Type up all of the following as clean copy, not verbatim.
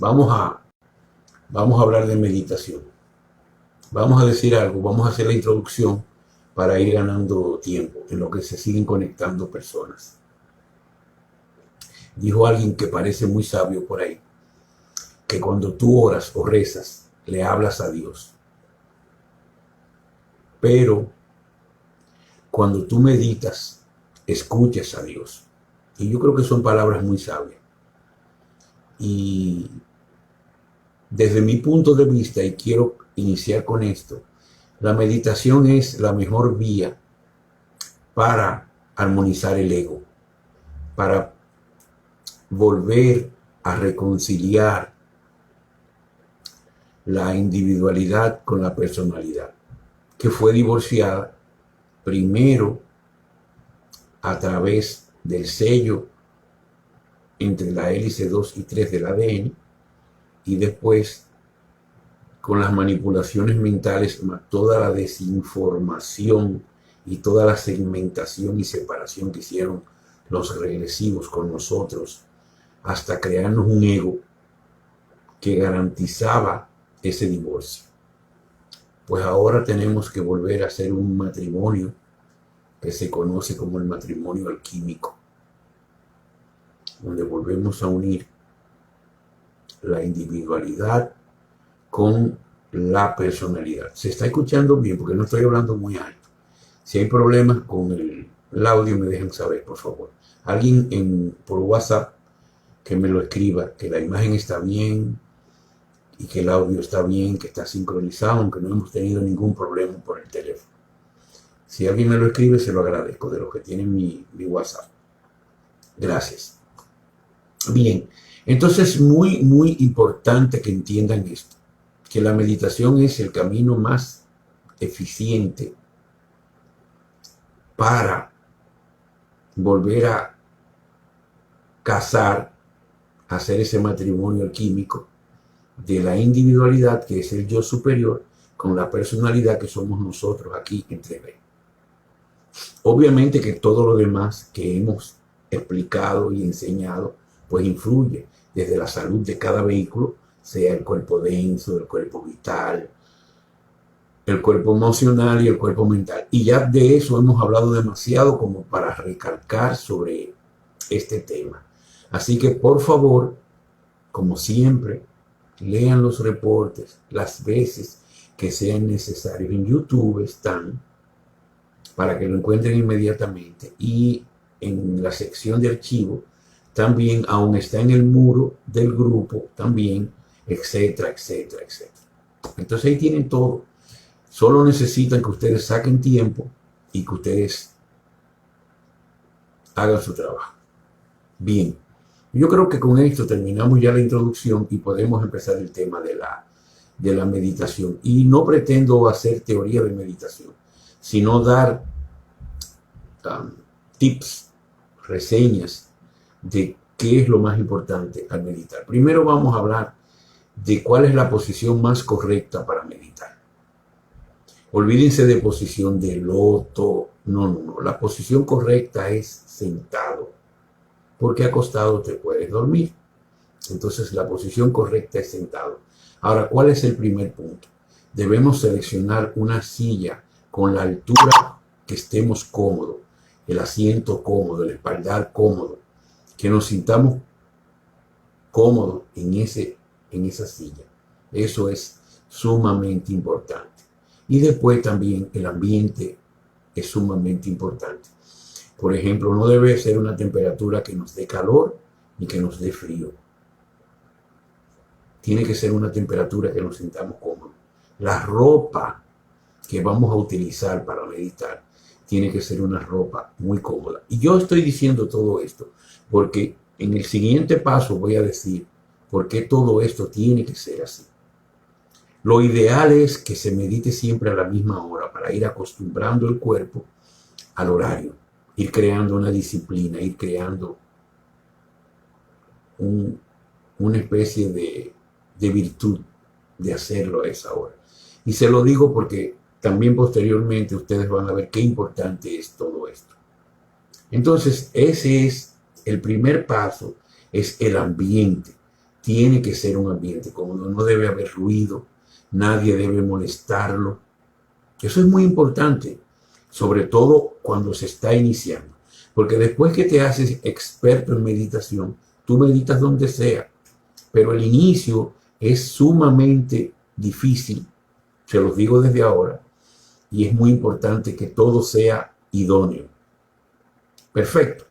Vamos a, vamos a hablar de meditación. Vamos a decir algo, vamos a hacer la introducción para ir ganando tiempo en lo que se siguen conectando personas. Dijo alguien que parece muy sabio por ahí, que cuando tú oras o rezas, le hablas a Dios. Pero cuando tú meditas, escuchas a Dios. Y yo creo que son palabras muy sabias. Y desde mi punto de vista, y quiero iniciar con esto, la meditación es la mejor vía para armonizar el ego, para volver a reconciliar la individualidad con la personalidad, que fue divorciada primero a través del sello entre la hélice 2 y 3 del ADN y después con las manipulaciones mentales, toda la desinformación y toda la segmentación y separación que hicieron los regresivos con nosotros hasta crearnos un ego que garantizaba ese divorcio. Pues ahora tenemos que volver a hacer un matrimonio que se conoce como el matrimonio alquímico, donde volvemos a unir la individualidad con la personalidad. ¿Se está escuchando bien? Porque no estoy hablando muy alto. Si hay problemas con el audio, me dejan saber, por favor. Alguien por WhatsApp que me lo escriba, que la imagen está bien y que el audio está bien, que está sincronizado, aunque no hemos tenido ningún problema por el teléfono. Si alguien me lo escribe, se lo agradezco, de los que tienen mi WhatsApp. Gracias. Bien, entonces muy importante que entiendan esto, que la meditación es el camino más eficiente para volver a casar, hacer ese matrimonio alquímico de la individualidad, que es el yo superior, con la personalidad que somos nosotros aquí en 3D. Obviamente que todo lo demás que hemos explicado y enseñado, pues influye desde la salud de cada vehículo, sea el cuerpo denso, el cuerpo vital, el cuerpo emocional y el cuerpo mental. Y ya de eso hemos hablado demasiado como para recalcar sobre este tema. Así que por favor, como siempre, lean los reportes las veces que sean necesarios. En YouTube están para que lo encuentren inmediatamente, y en la sección de archivo también aún está en el muro del grupo también, etcétera, etcétera, etcétera. Entonces ahí tienen todo. Solo necesitan que ustedes saquen tiempo y que ustedes hagan su trabajo. Bien, yo creo que con esto terminamos ya la introducción y podemos empezar el tema de la meditación. Y no pretendo hacer teoría de meditación, sino dar tips, reseñas de qué es lo más importante al meditar. Primero vamos a hablar de cuál es la posición más correcta para meditar. Olvídense de posición de loto. No. La posición correcta es sentado, porque acostado te puedes dormir. Entonces la posición correcta es sentado. Ahora, ¿cuál es el primer punto? Debemos seleccionar una silla con la altura que estemos cómodos, el asiento cómodo, el espaldar cómodo, que nos sintamos cómodos en esa silla. Eso es sumamente importante. Y después también el ambiente es sumamente importante. Por ejemplo, no debe ser una temperatura que nos dé calor ni que nos dé frío. Tiene que ser una temperatura que nos sintamos cómodos. La ropa que vamos a utilizar para meditar tiene que ser una ropa muy cómoda. Y yo estoy diciendo todo esto porque en el siguiente paso voy a decir por qué todo esto tiene que ser así. Lo ideal es que se medite siempre a la misma hora para ir acostumbrando el cuerpo al horario, ir creando una disciplina, ir creando una especie de virtud de hacerlo a esa hora. Y se lo digo porque también posteriormente ustedes van a ver qué importante es todo esto. Entonces, ese es el primer paso, es el ambiente. tiene que ser un ambiente cómodo, no debe haber ruido, nadie debe molestarlo. Eso es muy importante, sobre todo cuando se está iniciando, porque después que te haces experto en meditación, tú meditas donde sea, pero el inicio es sumamente difícil, se los digo desde ahora, y es muy importante que todo sea idóneo. Perfecto.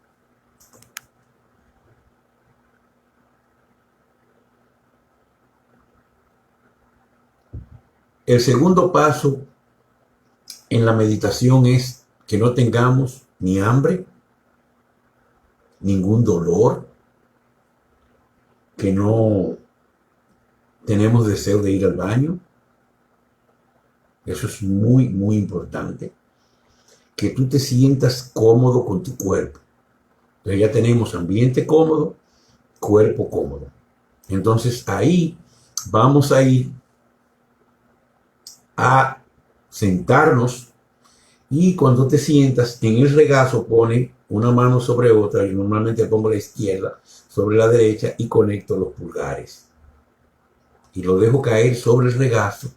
El segundo paso en la meditación es que no tengamos ni hambre, ningún dolor, que no tenemos deseo de ir al baño. Eso es muy, muy importante. Que tú te sientas cómodo con tu cuerpo. Entonces ya tenemos ambiente cómodo, cuerpo cómodo. Entonces ahí vamos a ir a sentarnos y cuando te sientas en el regazo pone una mano sobre otra. Yo normalmente pongo la izquierda sobre la derecha y conecto los pulgares y lo dejo caer sobre el regazo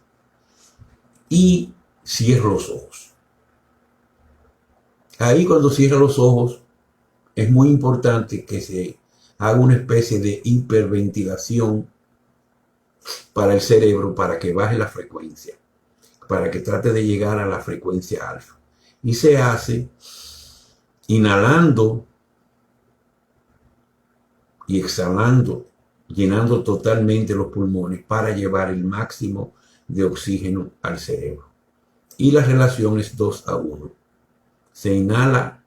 y cierro los ojos. Ahí cuando cierro los ojos es muy importante que se haga una especie de hiperventilación para el cerebro, para que baje la frecuencia, para que trate de llegar a la frecuencia alfa. Y se hace inhalando y exhalando, llenando totalmente los pulmones para llevar el máximo de oxígeno al cerebro. Y la relación es 2:1. Se inhala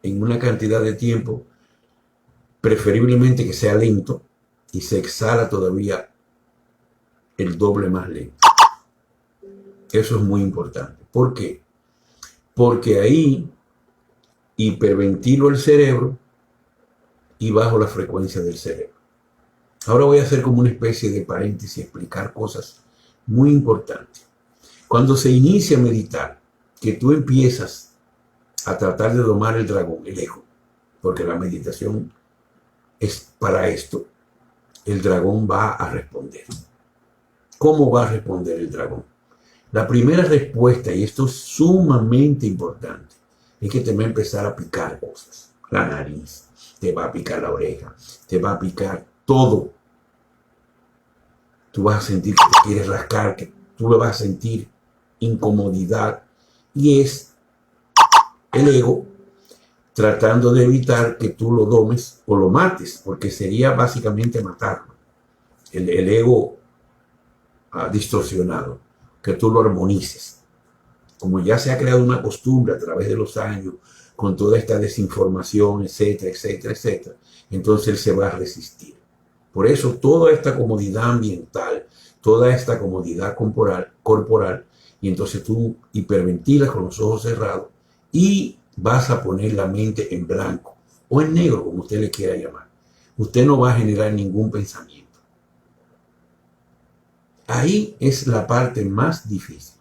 en una cantidad de tiempo, preferiblemente que sea lento, y se exhala todavía el doble más lento. Eso es muy importante. ¿Por qué? Porque ahí hiperventilo el cerebro y bajo la frecuencia del cerebro. Ahora voy a hacer como una especie de paréntesis y explicar cosas muy importantes. Cuando se inicia a meditar, que tú empiezas a tratar de domar el dragón, el ego, porque la meditación es para esto, el dragón va a responder. ¿Cómo va a responder el dragón? La primera respuesta, y esto es sumamente importante, es que te va a empezar a picar cosas. La nariz, te va a picar la oreja, te va a picar todo. Tú vas a sentir que te quieres rascar, que tú lo vas a sentir incomodidad. Y es el ego tratando de evitar que tú lo domes o lo mates, porque sería básicamente matarlo. El ego distorsionado, que tú lo armonices. Como ya se ha creado una costumbre a través de los años, con toda esta desinformación, etcétera, etcétera, etcétera, entonces él se va a resistir. Por eso toda esta comodidad ambiental, toda esta comodidad corporal, y entonces tú hiperventilas con los ojos cerrados y vas a poner la mente en blanco o en negro, como usted le quiera llamar. Usted no va a generar ningún pensamiento. Ahí es la parte más difícil.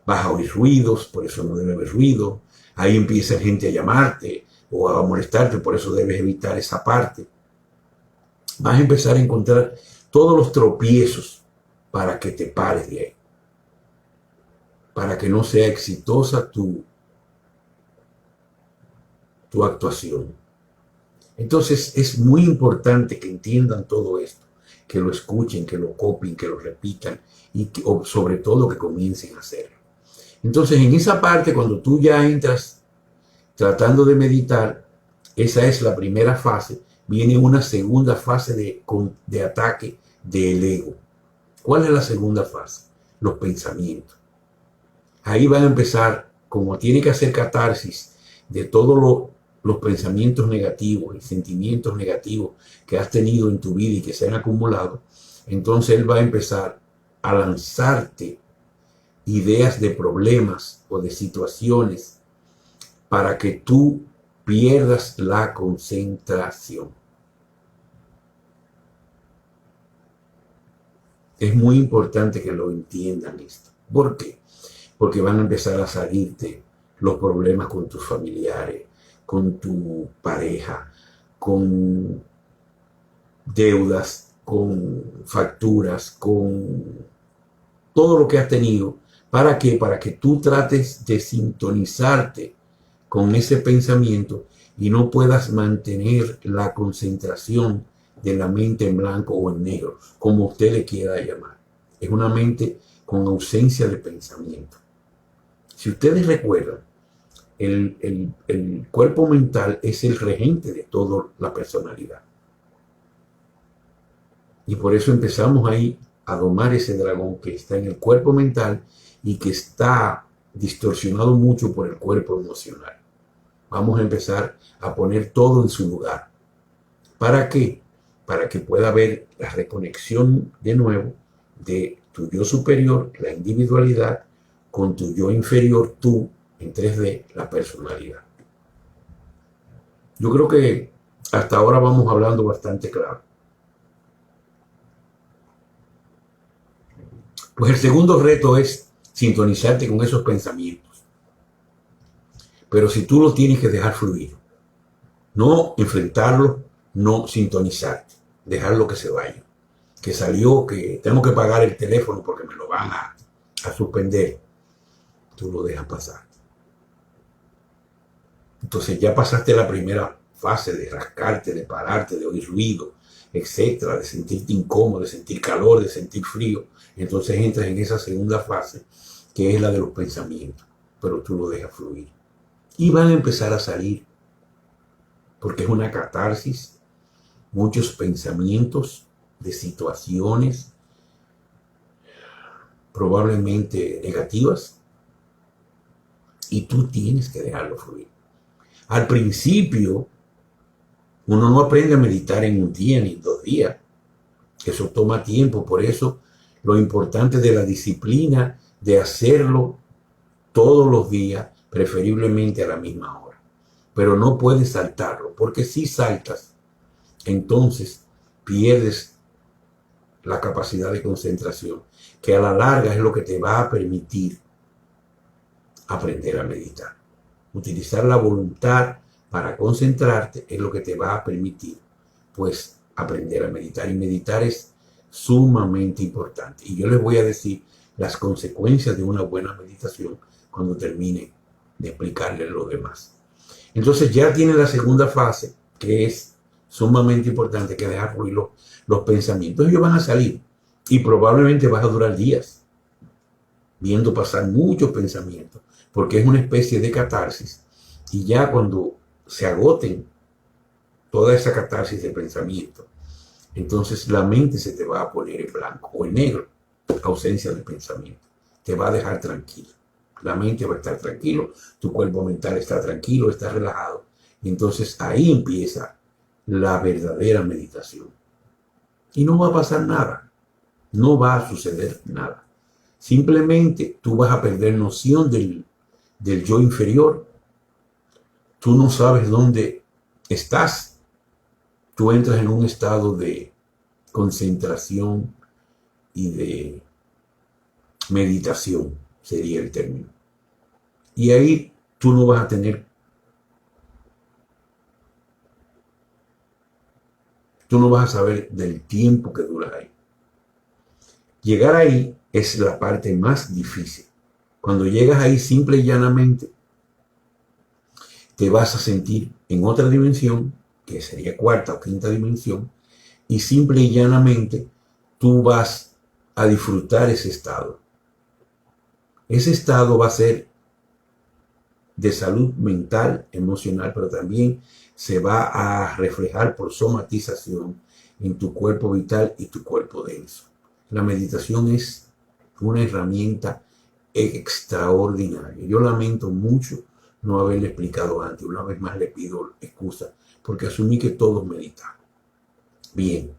Vas a oír ruidos, por eso no debe haber ruido. Ahí empieza gente a llamarte o a molestarte, por eso debes evitar esa parte. Vas a empezar a encontrar todos los tropiezos para que te pares de ahí. Para que no sea exitosa tu actuación. Entonces es muy importante que entiendan todo esto, que lo escuchen, que lo copien, que lo repitan y que, sobre todo que comiencen a hacerlo. Entonces en esa parte, cuando tú ya entras tratando de meditar, esa es la primera fase. Viene una segunda fase de ataque del ego. ¿Cuál es la segunda fase? Los pensamientos. Ahí van a empezar, como tiene que hacer catarsis de todos los pensamientos negativos y sentimientos negativos que has tenido en tu vida y que se han acumulado, entonces él va a empezar a lanzarte ideas de problemas o de situaciones para que tú pierdas la concentración. Es muy importante que lo entiendan esto. ¿Por qué? Porque van a empezar a salirte los problemas con tus familiares, con tu pareja, con deudas, con facturas, con todo lo que has tenido. ¿Para qué? Para que tú trates de sintonizarte con ese pensamiento y no puedas mantener la concentración de la mente en blanco o en negro, como usted le quiera llamar. Es una mente con ausencia de pensamiento. Si ustedes recuerdan, el cuerpo mental es el regente de toda la personalidad. Y por eso empezamos ahí a domar ese dragón que está en el cuerpo mental y que está distorsionado mucho por el cuerpo emocional. Vamos a empezar a poner todo en su lugar. ¿Para qué? Para que pueda haber la reconexión de nuevo de tu yo superior, la individualidad, con tu yo inferior, tú, en 3D, la personalidad. Yo creo que hasta ahora vamos hablando bastante claro. Pues el segundo reto es sintonizarte con esos pensamientos. Pero si tú los tienes que dejar fluir, no enfrentarlos, no sintonizarte, dejarlo que se vaya. Que salió, que tengo que pagar el teléfono porque me lo van a suspender. Tú lo dejas pasar. Entonces ya pasaste la primera fase de rascarte, de pararte, de oír ruido, etcétera, de sentirte incómodo, de sentir calor, de sentir frío. Entonces entras en esa segunda fase, que es la de los pensamientos, pero tú lo dejas fluir. Y van a empezar a salir, porque es una catarsis, muchos pensamientos de situaciones probablemente negativas, y tú tienes que dejarlo fluir. Al principio, uno no aprende a meditar en un día ni en 2 días. Eso toma tiempo. Por eso, lo importante de la disciplina de hacerlo todos los días, preferiblemente a la misma hora. Pero no puedes saltarlo, porque si saltas, entonces pierdes la capacidad de concentración, que a la larga es lo que te va a permitir aprender a meditar. Utilizar la voluntad para concentrarte es lo que te va a permitir, pues, aprender a meditar. Y meditar es sumamente importante. Y yo les voy a decir las consecuencias de una buena meditación cuando termine de explicarles lo demás. Entonces ya tiene la segunda fase, que es sumamente importante, que dejar fluir los pensamientos. Ellos van a salir y probablemente vas a durar días viendo pasar muchos pensamientos, porque es una especie de catarsis. Y ya cuando se agoten toda esa catarsis de pensamiento, entonces la mente se te va a poner en blanco o en negro, ausencia de pensamiento. Te va a dejar tranquilo. La mente va a estar tranquilo, tu cuerpo mental está tranquilo, está relajado. Y entonces ahí empieza la verdadera meditación. Y no va a pasar nada, no va a suceder nada. Simplemente tú vas a perder noción del yo inferior. Tú no sabes dónde estás. Tú entras en un estado de concentración y de meditación, sería el término. Y ahí tú no vas a tener, tú no vas a saber del tiempo que dura ahí. Llegar ahí es la parte más difícil. Cuando llegas ahí, simple y llanamente, te vas a sentir en otra dimensión, que sería cuarta o quinta dimensión, y simple y llanamente tú vas a disfrutar ese estado. Ese estado va a ser de salud mental, emocional, pero también se va a reflejar por somatización en tu cuerpo vital y tu cuerpo denso. La meditación es una herramienta extraordinaria. Yo lamento mucho no haberle explicado antes. Una vez más le pido excusa porque asumí que todos meditamos. Bien.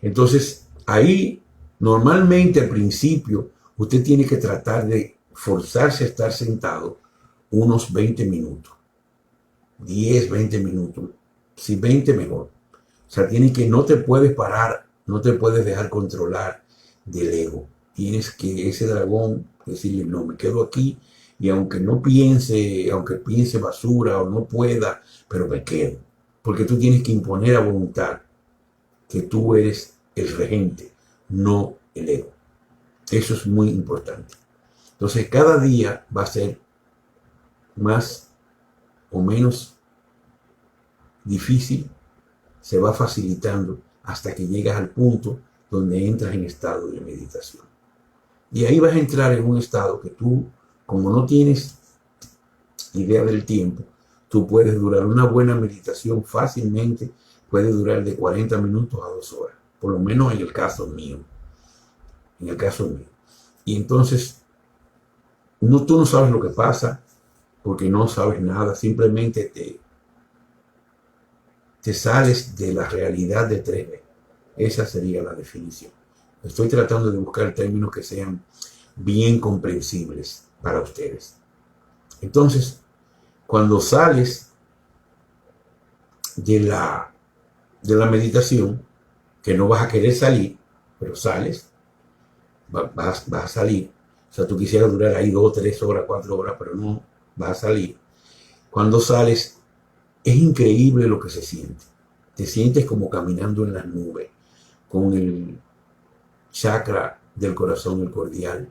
Entonces, ahí normalmente al principio usted tiene que tratar de forzarse a estar sentado unos 20 minutos. 10, 20 minutos. Si 20 mejor. O sea, no te puedes parar, no te puedes dejar controlar del ego. Tienes que ese dragón decirle, no, me quedo aquí y aunque piense basura o no pueda, pero me quedo. Porque tú tienes que imponer a voluntad que tú eres el regente, no el ego. Eso es muy importante. Entonces, cada día va a ser más o menos difícil, se va facilitando hasta que llegas al punto donde entras en estado de meditación. Y ahí vas a entrar en un estado que tú, como no tienes idea del tiempo, tú puedes durar una buena meditación fácilmente, puede durar de 40 minutos a 2 horas, por lo menos en el caso mío. En el caso mío. Y entonces, tú no sabes lo que pasa porque no sabes nada, simplemente te sales de la realidad de 3D. Esa sería la definición. Estoy tratando de buscar términos que sean bien comprensibles para ustedes. Entonces, cuando sales de la meditación, que no vas a querer salir, pero sales, vas a salir. O sea, tú quisieras durar ahí 2, 3 horas, 4 horas, pero no, vas a salir. Cuando sales, es increíble lo que se siente. Te sientes como caminando en las nubes, con el chakra del corazón, el cordial,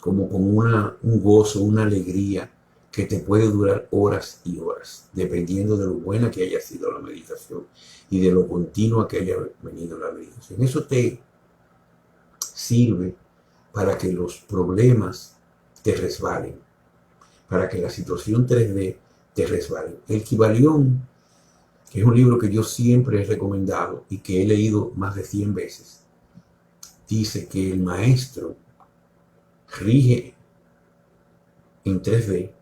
como con un gozo, una alegría que te puede durar horas y horas, dependiendo de lo buena que haya sido la meditación y de lo continua que haya venido la meditación. Eso te sirve para que los problemas te resbalen, para que la situación 3D te resbalen. El Kybalión, que es un libro que yo siempre he recomendado y que he leído más de 100 veces, dice que el maestro rige en 3D,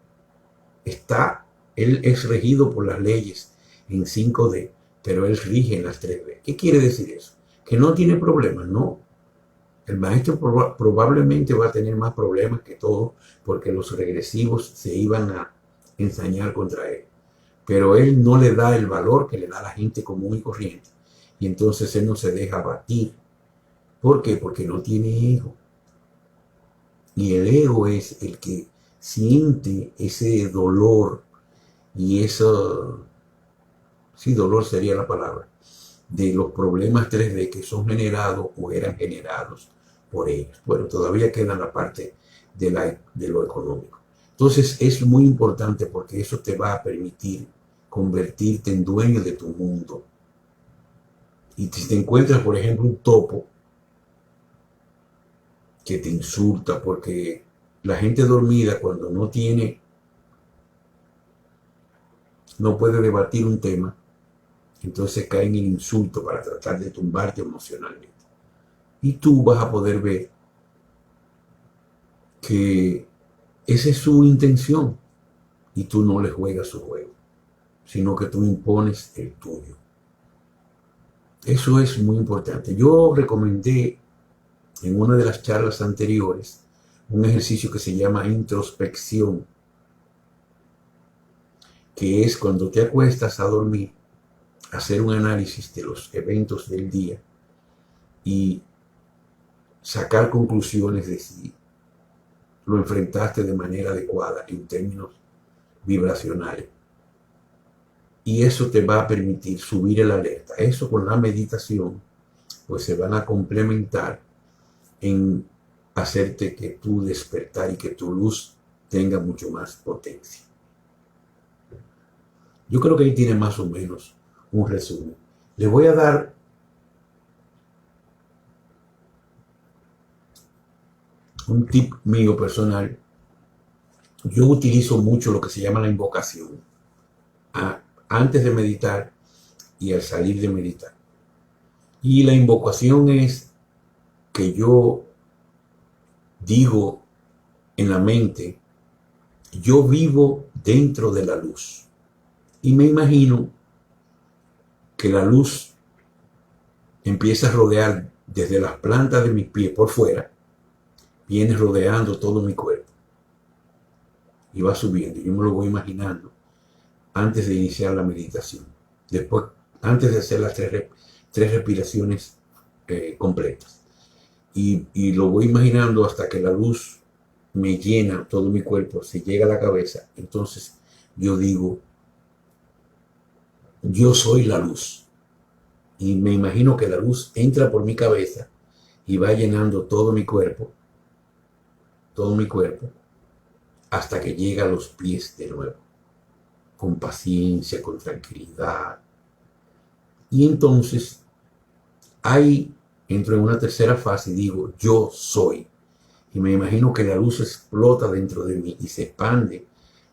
él es regido por las leyes en 5D, pero él rige en las 3D. ¿Qué quiere decir eso? Que no tiene problemas, no. El maestro probablemente va a tener más problemas que todos porque los regresivos se iban a ensañar contra él. Pero él no le da el valor que le da a la gente común y corriente. Y entonces él no se deja abatir. ¿Por qué? Porque no tiene ego. Y el ego es el que siente ese dolor y eso, sí, dolor sería la palabra, de los problemas 3D que son generados o eran generados por ellos. Bueno, todavía queda la parte de lo económico. Entonces es muy importante porque eso te va a permitir convertirte en dueño de tu mundo. Y si te encuentras, por ejemplo, un topo que te insulta, porque la gente dormida cuando no puede debatir un tema, entonces cae en el insulto para tratar de tumbarte emocionalmente. Y tú vas a poder ver que esa es su intención y tú no le juegas su juego, sino que tú impones el tuyo. Eso es muy importante. Yo recomendé en una de las charlas anteriores un ejercicio que se llama introspección, que es cuando te acuestas a dormir, hacer un análisis de los eventos del día y sacar conclusiones de si lo enfrentaste de manera adecuada en términos vibracionales. Y eso te va a permitir subir el alerta. Eso con la meditación, pues se van a complementar en hacerte que tu despertar y que tu luz tenga mucho más potencia. Yo creo que ahí tiene más o menos un resumen. Le voy a dar un tip mío personal. Yo utilizo mucho lo que se llama la invocación antes de meditar y al salir de meditar. Y la invocación es que yo digo en la mente, yo vivo dentro de la luz. Y me imagino que la luz empieza a rodear desde las plantas de mis pies por fuera, viene rodeando todo mi cuerpo y va subiendo. Yo me lo voy imaginando antes de iniciar la meditación. Después, antes de hacer las tres respiraciones completas. Y lo voy imaginando hasta que la luz me llena todo mi cuerpo, se llega a la cabeza. Entonces yo digo, yo soy la luz. y me imagino que la luz entra por mi cabeza y va llenando todo mi cuerpo, hasta que llega a los pies de nuevo, con paciencia, con tranquilidad. Y entonces ahí entro en una tercera fase y digo, yo soy. Y me imagino que la luz explota dentro de mí y se expande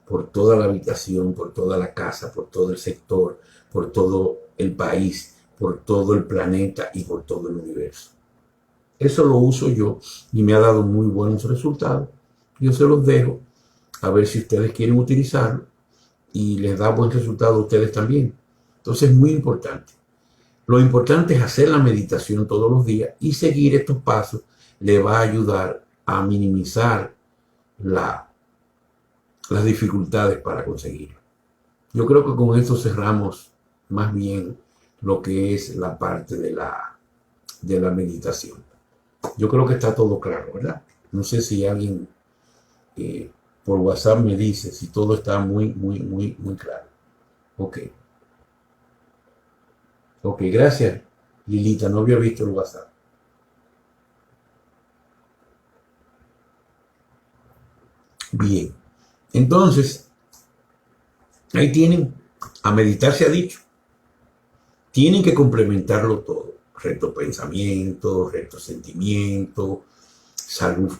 por toda la habitación, por toda la casa, por todo el sector, por todo el país, por todo el planeta y por todo el universo. Eso lo uso yo y me ha dado muy buenos resultados. Yo se los dejo a ver si ustedes quieren utilizarlo y les da buen resultado a ustedes también. Entonces es muy importante. Lo importante es hacer la meditación todos los días y seguir estos pasos le va a ayudar a minimizar las dificultades para conseguirlo. Yo creo que con esto cerramos más bien lo que es la parte de la meditación. Yo creo que está todo claro, ¿verdad? No sé si alguien por WhatsApp me dice si todo está muy claro. Ok. Ok, gracias, Lilita. No había visto el WhatsApp. Bien. Entonces, ahí tienen, a meditar se ha dicho. Tienen que complementarlo todo. Recto pensamiento, recto sentimiento, salud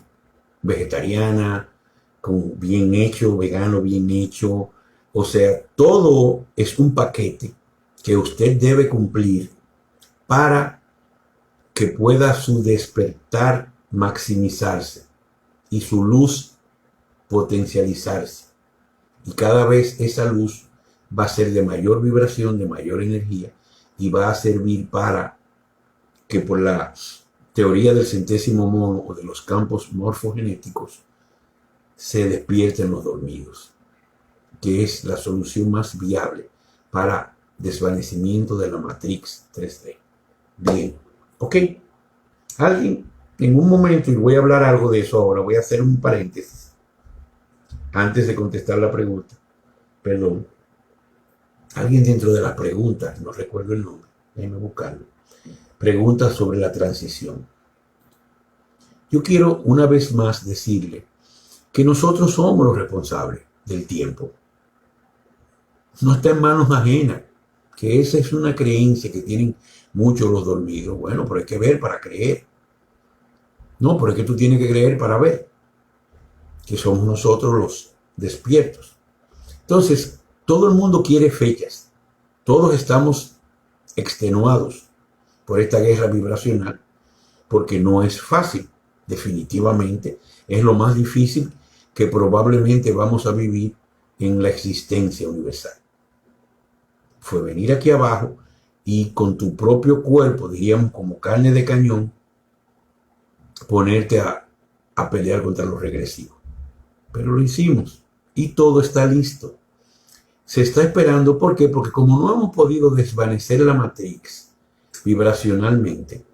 vegetariana, con bien hecho, vegano bien hecho. O sea, todo es un paquete que usted debe cumplir para que pueda su despertar maximizarse y su luz potencializarse. Y cada vez esa luz va a ser de mayor vibración, de mayor energía y va a servir para que por la teoría del centésimo mono o de los campos morfogenéticos se despierten los dormidos, que es la solución más viable para desvanecimiento de la matrix 3D. Bien, ok. Alguien en un momento, y voy a hablar algo de eso ahora, voy a hacer un paréntesis antes de contestar la pregunta. Perdón. Alguien dentro de las preguntas, no recuerdo el nombre, déjenme buscarlo, pregunta sobre la transición. Yo quiero una vez más decirle que nosotros somos los responsables del tiempo. No está en manos ajenas, que esa es una creencia que tienen muchos los dormidos. Bueno, pero hay que ver para creer. No, pero es que tú tienes que creer para ver, que somos nosotros los despiertos. Entonces, todo el mundo quiere fechas. Todos estamos extenuados por esta guerra vibracional, porque no es fácil. Definitivamente es lo más difícil que probablemente vamos a vivir en la existencia universal. Fue venir aquí abajo y con tu propio cuerpo, diríamos como carne de cañón, ponerte a pelear contra los regresivos. Pero lo hicimos y todo está listo. Se está esperando, ¿por qué? Porque como no hemos podido desvanecer la matrix vibracionalmente,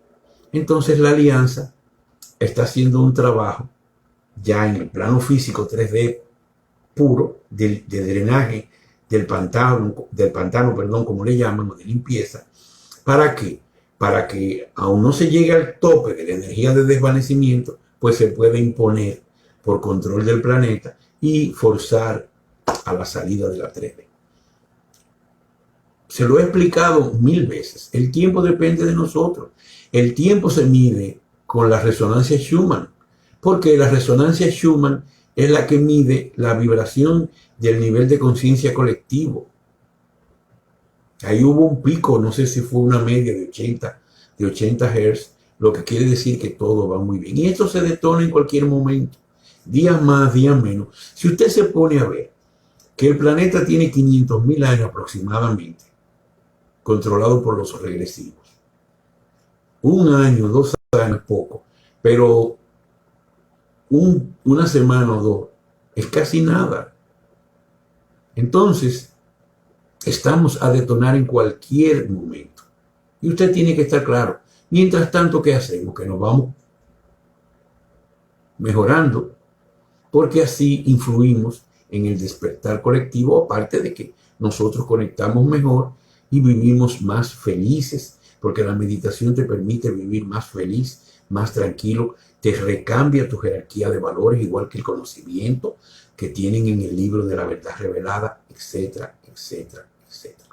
entonces la alianza está haciendo un trabajo ya en el plano físico 3D puro de drenaje del pantano, perdón, como le llaman, o de limpieza. ¿Para qué? Para que aún no se llegue al tope de la energía de desvanecimiento, pues se puede imponer por control del planeta y forzar a la salida de la 3D. Se lo he explicado 1000 veces. El tiempo depende de nosotros. El tiempo se mide con la resonancia Schumann, porque la resonancia Schumann es la que mide la vibración del nivel de conciencia colectivo. Ahí hubo un pico, no sé si fue una media de 80 Hz, lo que quiere decir que todo va muy bien. Y esto se detona en cualquier momento, días más, días menos. Si usted se pone a ver que el planeta tiene 500.000 años aproximadamente, controlado por los regresivos. Un año, 2 años, poco, pero una semana o dos es casi nada. Entonces, estamos a detonar en cualquier momento. Y usted tiene que estar claro. Mientras tanto, ¿qué hacemos? Que nos vamos mejorando, porque así influimos en el despertar colectivo, aparte de que nosotros conectamos mejor y vivimos más felices, porque la meditación te permite vivir más feliz, más tranquilo, te recambia tu jerarquía de valores, igual que el conocimiento que tienen en el libro de la verdad revelada, etcétera, etcétera, etcétera.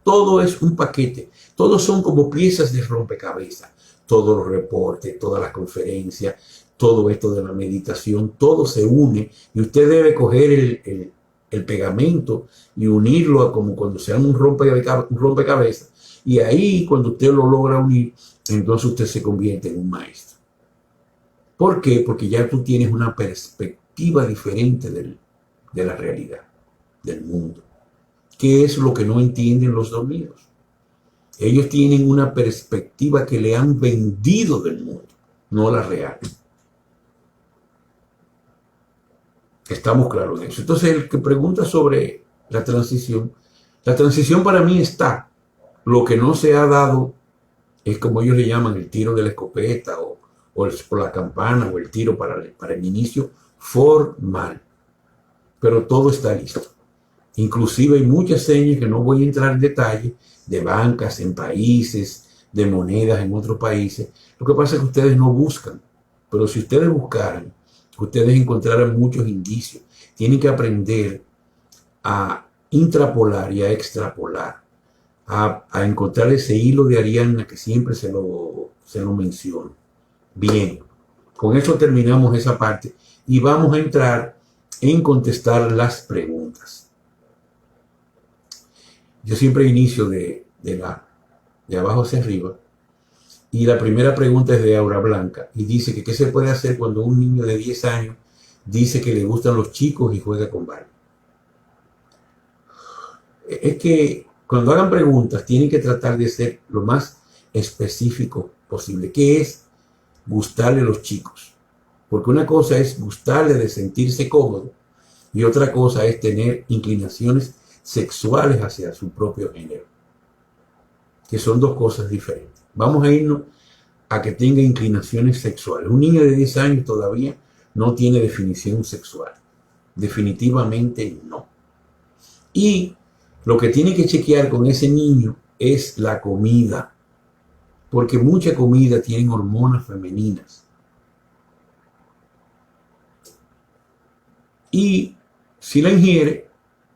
Todo es un paquete, todos son como piezas de rompecabezas, todos los reportes, todas las conferencias, todo esto de la meditación, todo se une y usted debe coger el pegamento y unirlo a como cuando sea un rompecabezas. Y ahí, cuando usted lo logra unir, entonces usted se convierte en un maestro. ¿Por qué? Porque ya tú tienes una perspectiva diferente de la realidad, del mundo. ¿Qué es lo que no entienden los dormidos? Ellos tienen una perspectiva que le han vendido del mundo, no la real. Estamos claros en eso. Entonces, el que pregunta sobre la transición para mí está. Lo que no se ha dado es, como ellos le llaman, el tiro de la escopeta o por la campana o el tiro para el inicio formal. Pero todo está listo. Inclusive hay muchas señas que no voy a entrar en detalle, de bancas en países, de monedas en otros países. Lo que pasa es que ustedes no buscan. Pero si ustedes buscaran, ustedes encontrarán muchos indicios. Tienen que aprender a intrapolar y a extrapolar, a encontrar ese hilo de Ariana que siempre se lo menciono. Bien, con eso terminamos esa parte y vamos a entrar en contestar las preguntas. Yo siempre inicio de abajo hacia arriba. Y la primera pregunta es de Aura Blanca y dice que qué se puede hacer cuando un niño de 10 años dice que le gustan los chicos y juega con Barbie. Es que cuando hagan preguntas tienen que tratar de ser lo más específico posible. ¿Qué es gustarle a los chicos? Porque una cosa es gustarle de sentirse cómodo y otra cosa es tener inclinaciones sexuales hacia su propio género, que son dos cosas diferentes. Vamos a irnos a que tenga inclinaciones sexuales. Un niño de 10 años todavía no tiene definición sexual. Definitivamente no. Y lo que tiene que chequear con ese niño es la comida, porque mucha comida tiene hormonas femeninas. Y si la ingiere,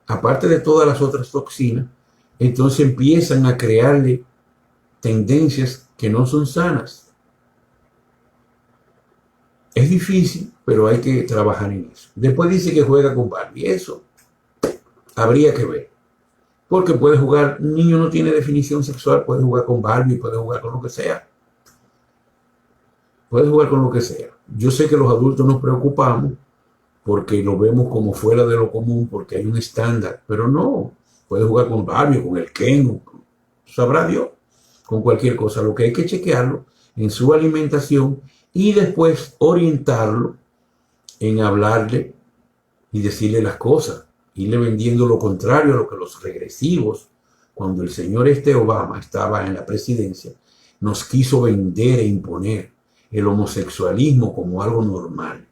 aparte de todas las otras toxinas, entonces empiezan a crearle tendencias que no son sanas. Es difícil, pero hay que trabajar en eso. Después dice que juega con Barbie. Eso habría que ver. Porque puede jugar, un niño no tiene definición sexual, puede jugar con Barbie, puede jugar con lo que sea. Puede jugar con lo que sea. Yo sé que los adultos nos preocupamos porque lo vemos como fuera de lo común, porque hay un estándar, pero no. Puede jugar con Barbie, con el Ken, sabrá Dios, con cualquier cosa. Lo que hay que chequearlo en su alimentación y después orientarlo en hablarle y decirle las cosas, irle vendiendo lo contrario a lo que los regresivos, cuando el señor Obama estaba en la presidencia, nos quiso vender e imponer el homosexualismo como algo normal,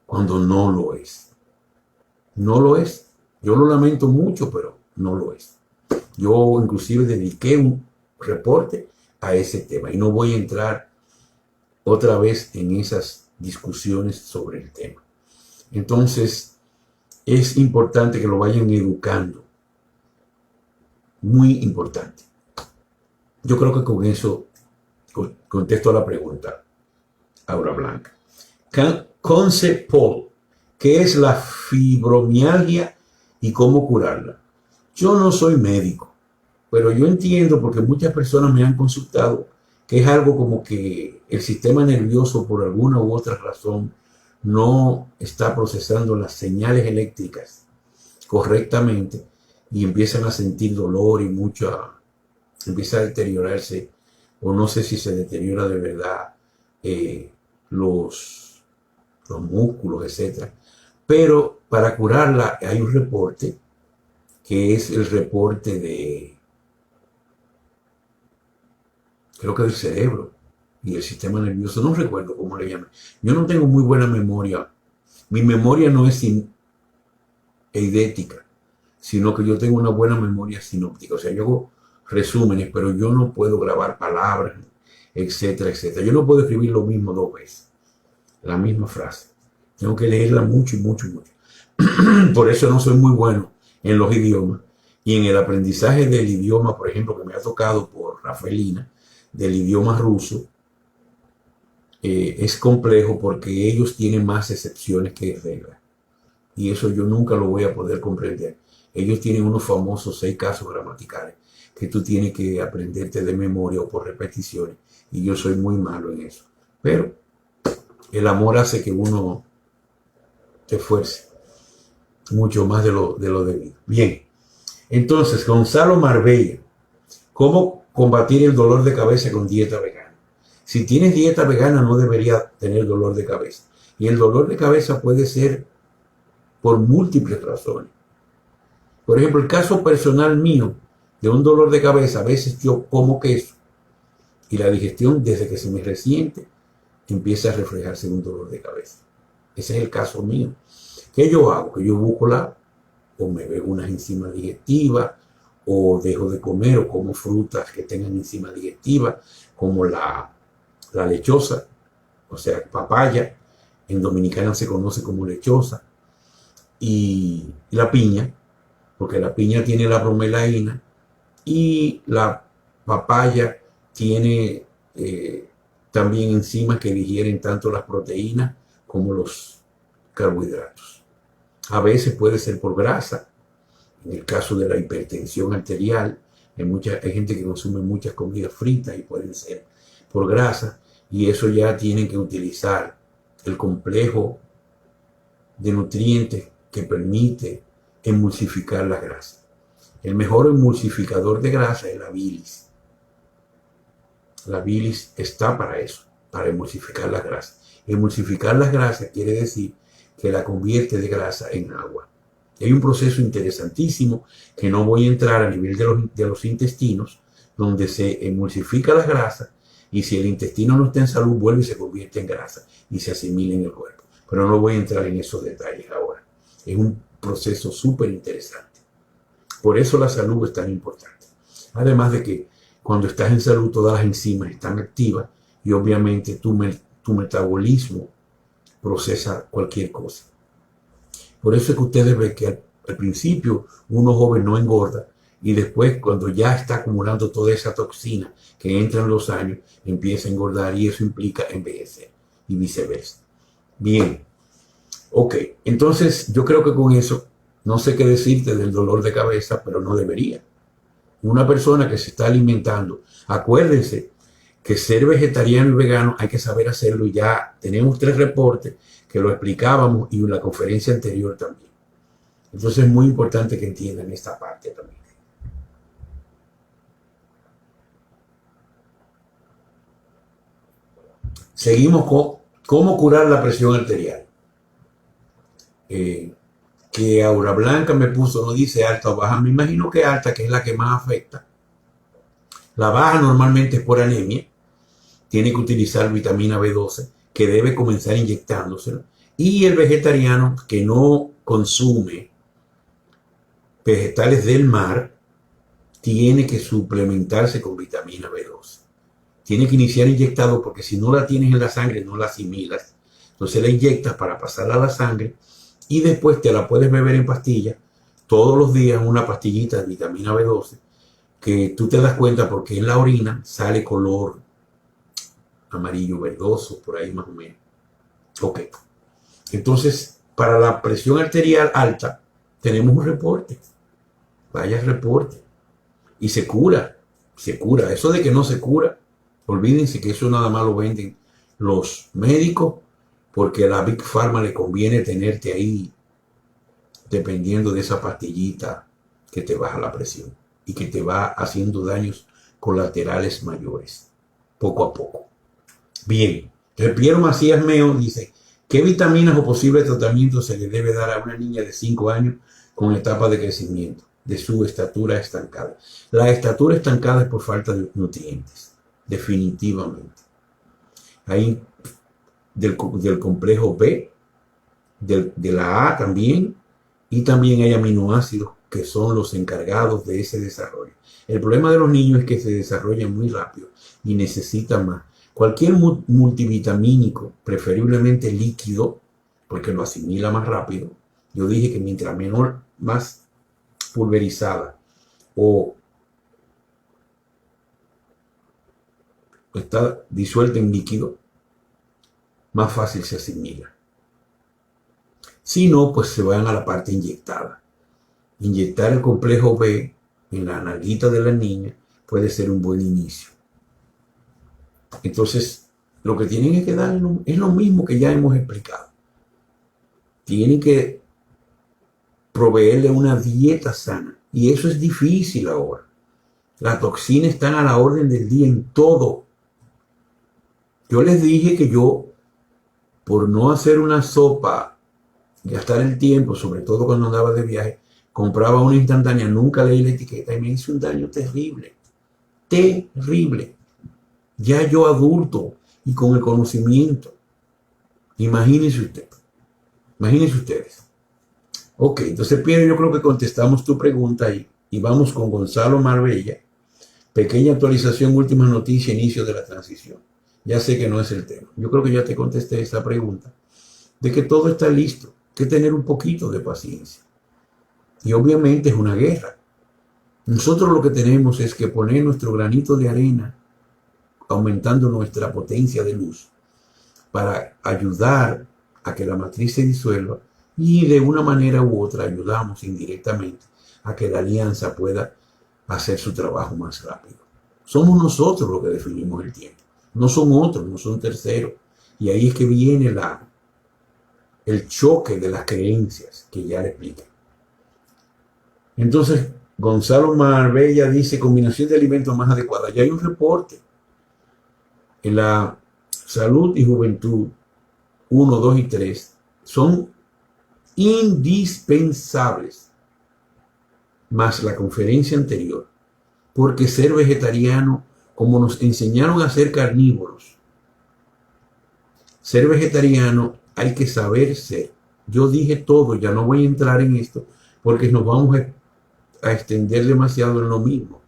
cuando no lo es. No lo es. Yo lo lamento mucho, pero no lo es. Yo inclusive dediqué un reporte a ese tema y no voy a entrar otra vez en esas discusiones sobre el tema. Entonces, es importante que lo vayan educando. Muy importante. Yo creo que con eso contesto a la pregunta, Aura Blanca. Conce Paul, ¿qué es la fibromialgia y cómo curarla? Yo no soy médico, pero yo entiendo, porque muchas personas me han consultado, que es algo como que el sistema nervioso por alguna u otra razón no está procesando las señales eléctricas correctamente y empiezan a sentir dolor y empieza a deteriorarse, o no sé si se deteriora de verdad los músculos, etc. Pero para curarla hay un reporte que es el reporte creo que del cerebro y el sistema nervioso, no recuerdo cómo le llaman. Yo no tengo muy buena memoria. Mi memoria no es eidética, sino que yo tengo una buena memoria sinóptica. O sea, yo hago resúmenes, pero yo no puedo grabar palabras, etcétera, etcétera. Yo no puedo escribir lo mismo dos veces, la misma frase. Tengo que leerla mucho y mucho y mucho. Por eso no soy muy bueno en los idiomas. Y en el aprendizaje del idioma, por ejemplo, que me ha tocado por Rafaelina, del idioma ruso, es complejo porque ellos tienen más excepciones que reglas. Y eso yo nunca lo voy a poder comprender. Ellos tienen unos famosos 6 casos gramaticales que tú tienes que aprenderte de memoria o por repeticiones. Y yo soy muy malo en eso. Pero el amor hace que uno se esfuerce mucho más de lo debido. Bien, entonces Gonzalo Marbella, ¿cómo combatir el dolor de cabeza con dieta vegana? Si tienes dieta vegana no deberías tener dolor de cabeza. Y el dolor de cabeza puede ser por múltiples razones. Por ejemplo, el caso personal mío de un dolor de cabeza, a veces yo como queso y la digestión desde que se me resiente empieza a reflejarse en un dolor de cabeza. Ese es el caso mío. ¿Qué yo hago? Que yo busco o me bebo unas enzimas digestivas, o dejo de comer, o como frutas que tengan enzimas digestivas, como la lechosa, o sea, papaya, en dominicana se conoce como lechosa, y la piña, porque la piña tiene la bromelaína, y la papaya tiene también enzimas que digieren tanto las proteínas como los carbohidratos. A veces puede ser por grasa, en el caso de la hipertensión arterial, hay gente que consume muchas comidas fritas y pueden ser por grasa, y eso ya tienen que utilizar el complejo de nutrientes que permite emulsificar la grasa. El mejor emulsificador de grasa es la bilis. La bilis está para eso, para emulsificar las grasas. Emulsificar las grasas quiere decir que la convierte de grasa en agua. Hay un proceso interesantísimo que no voy a entrar a nivel de los intestinos, donde se emulsifica las grasas y si el intestino no está en salud, vuelve y se convierte en grasa y se asimila en el cuerpo. Pero no voy a entrar en esos detalles ahora. Es un proceso súper interesante. Por eso la salud es tan importante. Además de que cuando estás en salud, todas las enzimas están activas y obviamente tu metabolismo procesa cualquier cosa. Por eso es que ustedes ven que al principio uno joven no engorda y después cuando ya está acumulando toda esa toxina que entra en los años, empieza a engordar y eso implica envejecer y viceversa. Bien, ok, entonces yo creo que con eso no sé qué decirte del dolor de cabeza, pero no debería. Una persona que se está alimentando, acuérdense que ser vegetariano y vegano hay que saber hacerlo y ya tenemos 3 reportes que lo explicábamos y en la conferencia anterior también. Entonces es muy importante que entiendan esta parte también. Seguimos con cómo curar la presión arterial. Que Aura Blanca me puso, no dice alta o baja, me imagino que alta, que es la que más afecta. La baja normalmente es por anemia, tiene que utilizar vitamina B12, que debe comenzar inyectándosela. Y el vegetariano que no consume vegetales del mar, tiene que suplementarse con vitamina B12. Tiene que iniciar inyectado porque si no la tienes en la sangre no la asimilas. Entonces la inyectas para pasarla a la sangre y después te la puedes beber en pastilla todos los días, una pastillita de vitamina B12 que tú te das cuenta porque en la orina sale color amarillo verdoso, por ahí más o menos. Ok. Entonces, para la presión arterial alta, tenemos un reporte. Vaya reporte. Y se cura. Se cura. Eso de que no se cura, olvídense que eso nada más lo venden los médicos porque a la Big Pharma le conviene tenerte ahí dependiendo de esa pastillita que te baja la presión y que te va haciendo daños colaterales mayores, poco a poco. Bien, entonces Piero Macías Meo dice, ¿qué vitaminas o posible tratamiento se le debe dar a una niña de 5 años con etapa de crecimiento de su estatura estancada? La estatura estancada es por falta de nutrientes, definitivamente. Hay del complejo B, de la A también, y también hay aminoácidos que son los encargados de ese desarrollo. El problema de los niños es que se desarrollan muy rápido y necesitan más. Cualquier multivitamínico, preferiblemente líquido, porque lo asimila más rápido. Yo dije que mientras menor, más pulverizada o está disuelta en líquido, más fácil se asimila. Si no, pues se van a la parte inyectada. Inyectar el complejo B en la nalguita de la niña puede ser un buen inicio. Entonces, lo que tienen que dar es lo mismo que ya hemos explicado. Tienen que proveerle una dieta sana. Y eso es difícil ahora. Las toxinas están a la orden del día en todo. Yo les dije que yo, por no hacer una sopa, gastar el tiempo, sobre todo cuando andaba de viaje, compraba una instantánea, nunca leí la etiqueta y me hizo un daño terrible. Terrible. Ya yo adulto y con el conocimiento. Imagínense usted. Imagínense ustedes. Ok, entonces Pierre, yo creo que contestamos tu pregunta ahí. Y vamos con Gonzalo Marbella. Pequeña actualización, última noticia, inicio de la transición. Ya sé que no es el tema. Yo creo que ya te contesté esa pregunta. De que todo está listo. Hay que tener un poquito de paciencia. Y obviamente es una guerra. Nosotros lo que tenemos es que poner nuestro granito de arena, aumentando nuestra potencia de luz, para ayudar a que la matriz se disuelva y de una manera u otra ayudamos indirectamente a que la alianza pueda hacer su trabajo más rápido. Somos nosotros los que definimos el tiempo, no son otros, no son terceros. Y ahí es que viene el choque de las creencias que ya le expliqué. Entonces, Gonzalo Marbella dice combinación de alimentos más adecuada. Ya hay un reporte en la Salud y Juventud 1, 2 y 3 son indispensables, más la conferencia anterior, porque ser vegetariano, como nos enseñaron a ser carnívoros, ser vegetariano hay que saber ser. Yo dije todo, ya no voy a entrar en esto, porque nos vamos a extender demasiado en lo mismo,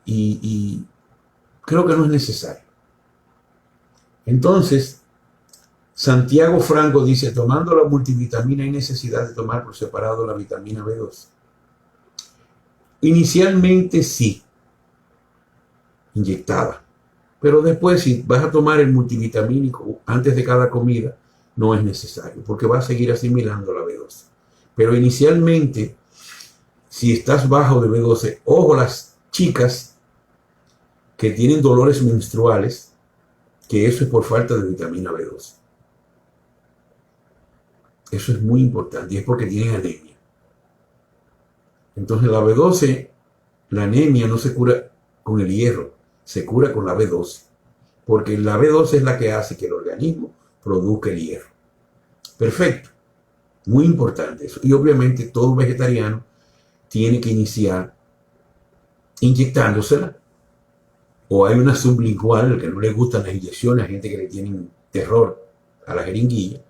y creo que no es necesario. Entonces, Santiago Franco dice, tomando la multivitamina hay necesidad de tomar por separado la vitamina B12. Inicialmente sí, inyectada. Pero después, si vas a tomar el multivitamínico antes de cada comida, no es necesario, porque va a seguir asimilando la B12. Pero inicialmente, si estás bajo de B12, ojo las chicas que tienen dolores menstruales, que eso es por falta de vitamina B12. Eso es muy importante y es porque tienen anemia. Entonces la B12, la anemia no se cura con el hierro, se cura con la B12. Porque la B12 es la que hace que el organismo produzca el hierro. Perfecto. Muy importante eso. Y obviamente todo vegetariano tiene que iniciar inyectándosela. O hay una sublingual, que no le gustan las inyecciones, a gente que le tienen terror a la jeringuilla.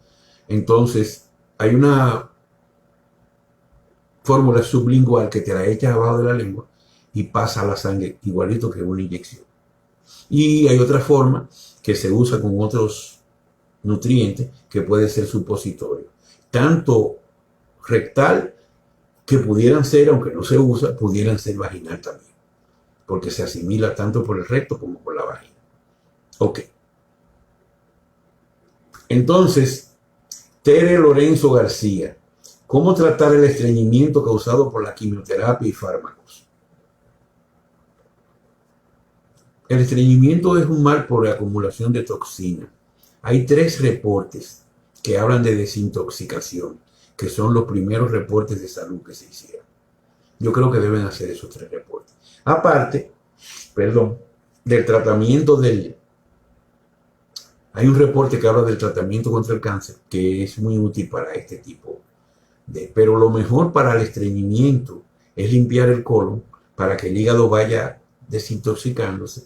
Entonces, hay una fórmula sublingual que te la echas abajo de la lengua y pasa a la sangre igualito que una inyección. Y hay otra forma que se usa con otros nutrientes que puede ser supositorio. Tanto rectal, que pudieran ser, aunque no se usa, pudieran ser vaginal también. Porque se asimila tanto por el recto como por la vagina. Ok. Entonces, Tere Lorenzo García, ¿cómo tratar el estreñimiento causado por la quimioterapia y fármacos? El estreñimiento es un mal por la acumulación de toxina. Hay 3 reportes que hablan de desintoxicación, que son los primeros reportes de salud que se hicieron. Yo creo que deben hacer esos 3 reportes. Aparte, del tratamiento hay un reporte que habla del tratamiento contra el cáncer, que es muy útil para este tipo pero lo mejor para el estreñimiento es limpiar el colon para que el hígado vaya desintoxicándose.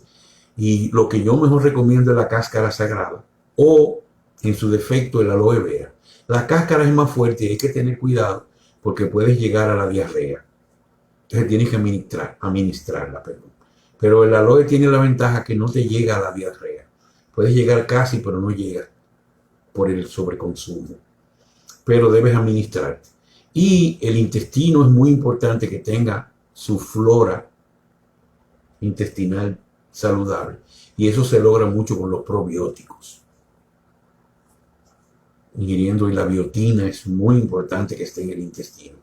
Y lo que yo mejor recomiendo es la cáscara sagrada o, en su defecto, el aloe vera. La cáscara es más fuerte y hay que tener cuidado porque puedes llegar a la diarrea. Entonces tienes que administrarla, perdón. Pero el aloe tiene la ventaja que no te llega a la diarrea. Puedes llegar casi, pero no llega por el sobreconsumo. Pero debes administrarte. Y el intestino es muy importante que tenga su flora intestinal saludable. Y eso se logra mucho con los probióticos. Ingiriendo, y la biotina es muy importante que esté en el intestino,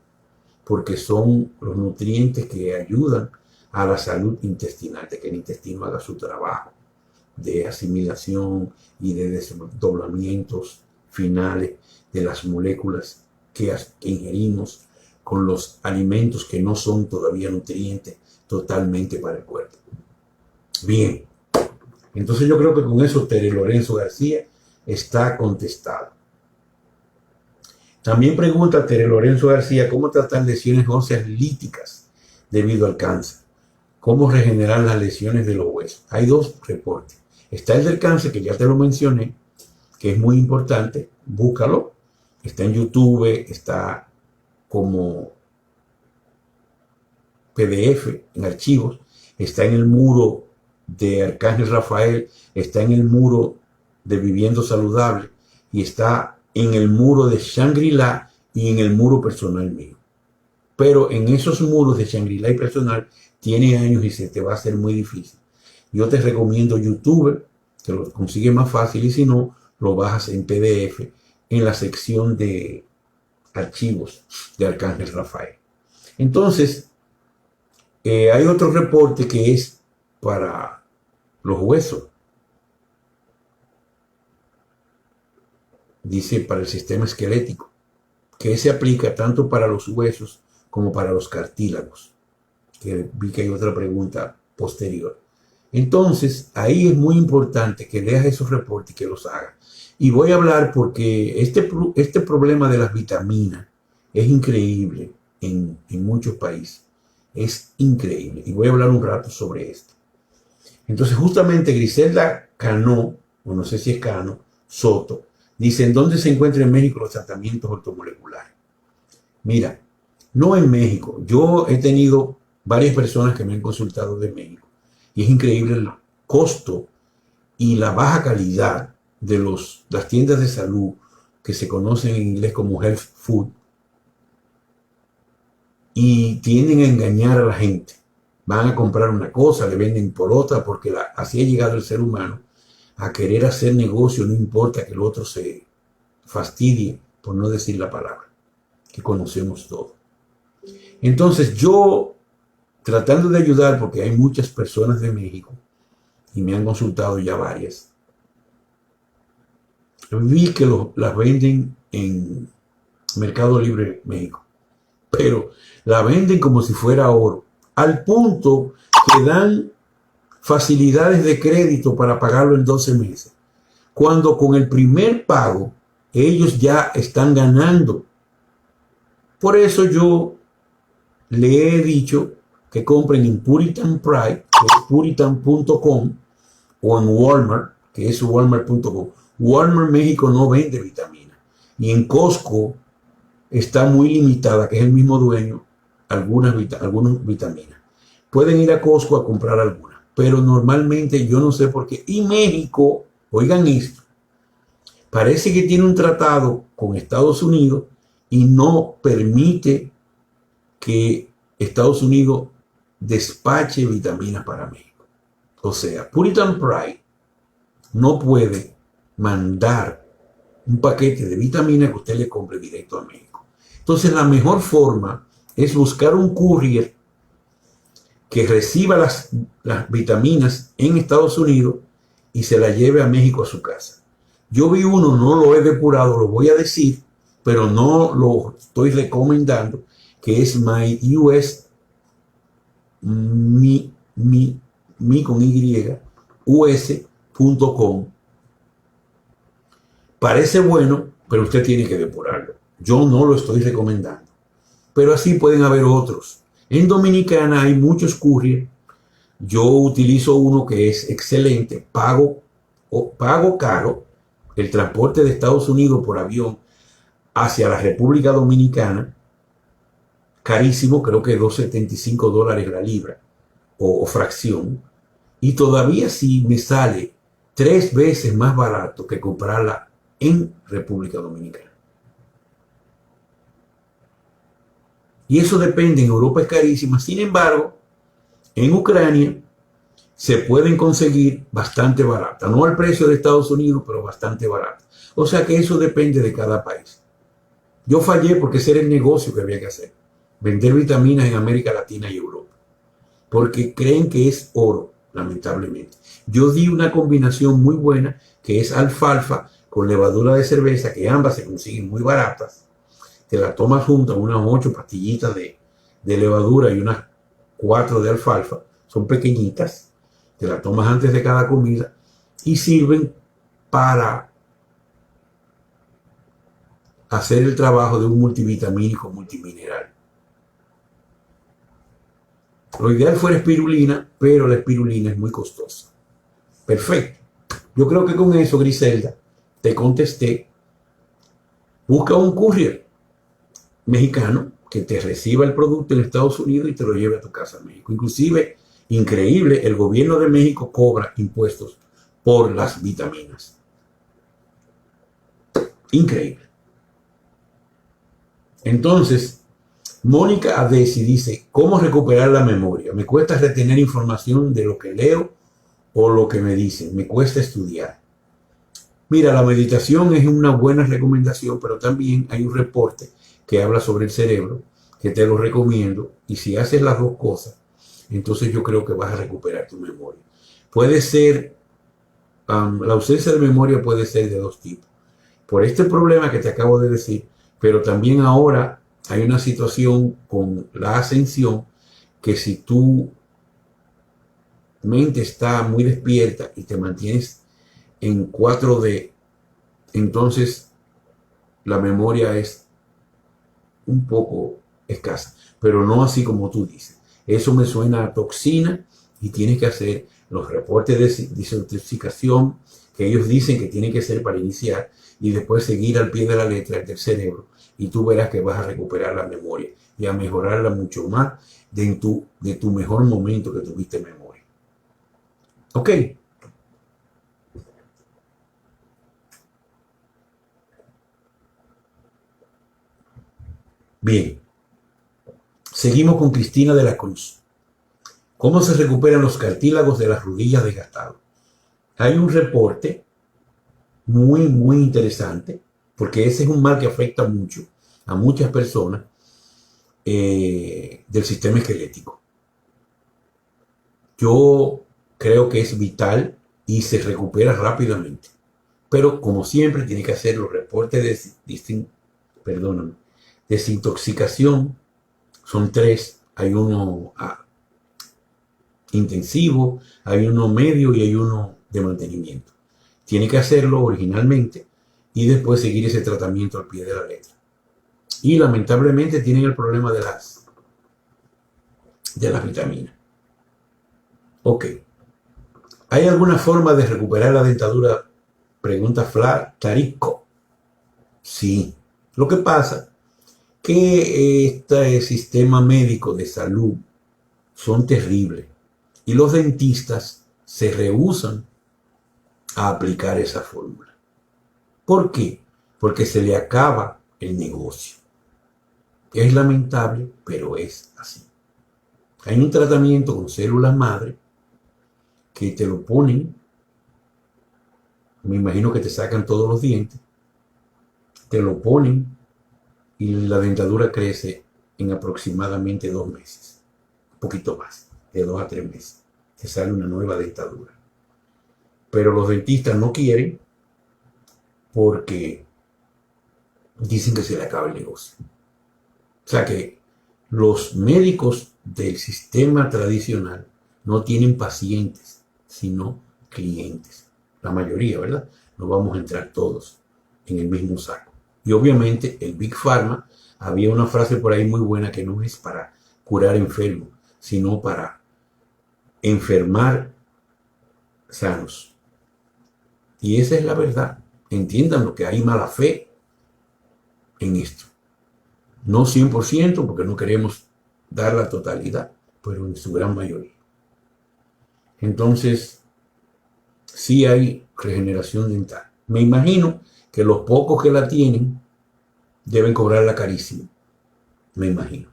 porque son los nutrientes que ayudan a la salud intestinal, de que el intestino haga su trabajo de asimilación y de desdoblamientos finales de las moléculas que ingerimos con los alimentos que no son todavía nutrientes totalmente para el cuerpo. Bien, entonces yo creo que con eso Tere Lorenzo García está contestado. También pregunta Tere Lorenzo García cómo tratar lesiones óseas líticas debido al cáncer. Cómo regenerar las lesiones de los huesos. Hay dos reportes. Está el del cáncer, que ya te lo mencioné, que es muy importante. Búscalo. Está en YouTube, está como PDF en archivos. Está en el muro de Arcángel Rafael. Está en el muro de Viviendo Saludable. Y está en el muro de Shangri-La y en el muro personal mío. Pero en esos muros de Shangri-La y personal tiene años y se te va a hacer muy difícil. Yo te recomiendo YouTube, que lo consigues más fácil, y si no, lo bajas en PDF en la sección de archivos de Arcángel Rafael. Entonces, hay otro reporte que es para los huesos. Dice para el sistema esquelético, que se aplica tanto para los huesos como para los cartílagos. Que vi que hay otra pregunta posterior. Entonces, ahí es muy importante que leas esos reportes y que los hagas. Y voy a hablar porque este problema de las vitaminas es increíble en muchos países. Es increíble. Y voy a hablar un rato sobre esto. Entonces, justamente Griselda Cano, o no sé si es Cano, Soto, dice, ¿en dónde se encuentran en México los tratamientos ortomoleculares? Mira, no en México. Yo he tenido varias personas que me han consultado de México. Y es increíble el costo y la baja calidad de las tiendas de salud que se conocen en inglés como health food. Y tienden a engañar a la gente. Van a comprar una cosa, le venden por otra, porque así ha llegado el ser humano a querer hacer negocio, no importa que el otro se fastidie, por no decir la palabra, que conocemos todo. Entonces yo, tratando de ayudar, porque hay muchas personas de México, y me han consultado ya varias, vi que las venden en Mercado Libre México, pero la venden como si fuera oro, al punto que dan facilidades de crédito para pagarlo en 12 meses, cuando con el primer pago ellos ya están ganando. Por eso yo le he dicho que compren en Puritan Pride, que es puritan.com, o en Walmart, que es walmart.com. Walmart México no vende vitaminas. Y en Costco está muy limitada, que es el mismo dueño, algunas vitaminas. Pueden ir a Costco a comprar algunas, pero normalmente yo no sé por qué. Y México, oigan esto, parece que tiene un tratado con Estados Unidos y no permite que Estados Unidos despache vitaminas para México. O sea, Puritan Pride no puede mandar un paquete de vitaminas que usted le compre directo a México. Entonces, la mejor forma es buscar un courier que reciba las vitaminas en Estados Unidos y se las lleve a México a su casa. Yo vi uno, no lo he depurado, lo voy a decir, pero no lo estoy recomendando, que es MyUS, con Y, us.com. Parece bueno, pero usted tiene que depurarlo. Yo no lo estoy recomendando. Pero así pueden haber otros. En Dominicana hay muchos couriers. Yo utilizo uno que es excelente. Pago caro el transporte de Estados Unidos por avión hacia la República Dominicana. carísimo, creo que $2.75 la libra o fracción, y todavía sí me sale 3 veces más barato que comprarla en República Dominicana. Y eso depende, en Europa es carísima, sin embargo, en Ucrania se pueden conseguir bastante barata, no al precio de Estados Unidos, pero bastante barata. O sea que eso depende de cada país. Yo fallé porque ese era el negocio que había que hacer, vender vitaminas en América Latina y Europa, porque creen que es oro, lamentablemente. Yo di una combinación muy buena, que es alfalfa con levadura de cerveza, que ambas se consiguen muy baratas. Te la tomas juntas, unas 8 pastillitas de levadura y unas 4 de alfalfa, son pequeñitas, te la tomas antes de cada comida y sirven para hacer el trabajo de un multivitamínico multimineral. Lo ideal fuera espirulina, pero la espirulina es muy costosa. Perfecto. Yo creo que con eso, Griselda, te contesté. Busca un courier mexicano que te reciba el producto en Estados Unidos y te lo lleve a tu casa en México. Inclusive, increíble, el gobierno de México cobra impuestos por las vitaminas. Increíble. Entonces, Mónica Adesi dice, ¿cómo recuperar la memoria? Me cuesta retener información de lo que leo o lo que me dicen. Me cuesta estudiar. Mira, la meditación es una buena recomendación, pero también hay un reporte que habla sobre el cerebro, que te lo recomiendo. Y si haces las dos cosas, entonces yo creo que vas a recuperar tu memoria. Puede ser, la ausencia de memoria puede ser de dos tipos. Por este problema que te acabo de decir, pero también ahora hay una situación con la ascensión que si tu mente está muy despierta y te mantienes en 4D, entonces la memoria es un poco escasa, pero no así como tú dices. Eso me suena a toxina y tienes que hacer los reportes de desintoxicación que ellos dicen que tienen que ser para iniciar y después seguir al pie de la letra del cerebro y tú verás que vas a recuperar la memoria y a mejorarla mucho más de tu mejor momento que tuviste memoria. ¿Ok? Bien. Seguimos con Cristina de la Cruz. ¿Cómo se recuperan los cartílagos de las rodillas desgastados? Hay un reporte muy, muy interesante, porque ese es un mal que afecta mucho a muchas personas del sistema esquelético. Yo creo que es vital y se recupera rápidamente. Pero como siempre tiene que hacer los reportes de desintoxicación. Son 3. Hay uno intensivo, hay uno medio y hay uno de mantenimiento. Tiene que hacerlo originalmente y después seguir ese tratamiento al pie de la letra. Y lamentablemente tienen el problema de las vitaminas. Ok. ¿Hay alguna forma de recuperar la dentadura? Pregunta Tarico. Sí. Lo que pasa que este sistema médico de salud son terribles y los dentistas se rehúsan a aplicar esa fórmula. ¿Por qué? Porque se le acaba el negocio. Es lamentable, pero es así. Hay un tratamiento con células madre que te lo ponen, me imagino que te sacan todos los dientes, te lo ponen y la dentadura crece en aproximadamente 2 meses, un poquito más, de 2 a 3 meses, te sale una nueva dentadura. Pero los dentistas no quieren porque dicen que se le acaba el negocio. O sea que los médicos del sistema tradicional no tienen pacientes, sino clientes. La mayoría, ¿verdad? No vamos a entrar todos en el mismo saco. Y obviamente el Big Pharma, había una frase por ahí muy buena que no es para curar enfermos, sino para enfermar sanos. Y esa es la verdad. Entiendan lo que hay mala fe en esto. No 100% porque no queremos dar la totalidad, pero en su gran mayoría. Entonces, sí hay regeneración dental. Me imagino que los pocos que la tienen deben cobrarla carísimo. Me imagino.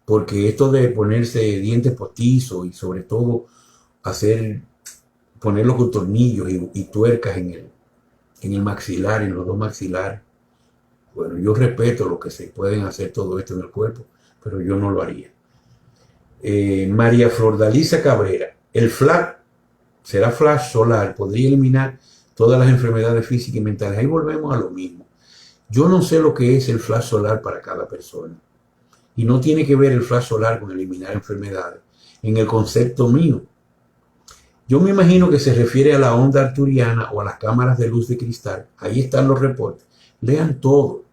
Porque esto de ponerse dientes postizos y sobre todo ponerlo con tornillos y tuercas en el maxilar, en los dos maxilares. Bueno, yo respeto lo que se pueden hacer todo esto en el cuerpo, pero yo no lo haría. María Flordalisa Cabrera, el flash será flash solar, podría eliminar todas las enfermedades físicas y mentales. Ahí volvemos a lo mismo. Yo no sé lo que es el flash solar para cada persona. Y no tiene que ver el flash solar con eliminar enfermedades. En el concepto mío, yo me imagino que se refiere a la onda arturiana o a las cámaras de luz de cristal. Ahí están los reportes. Lean todo.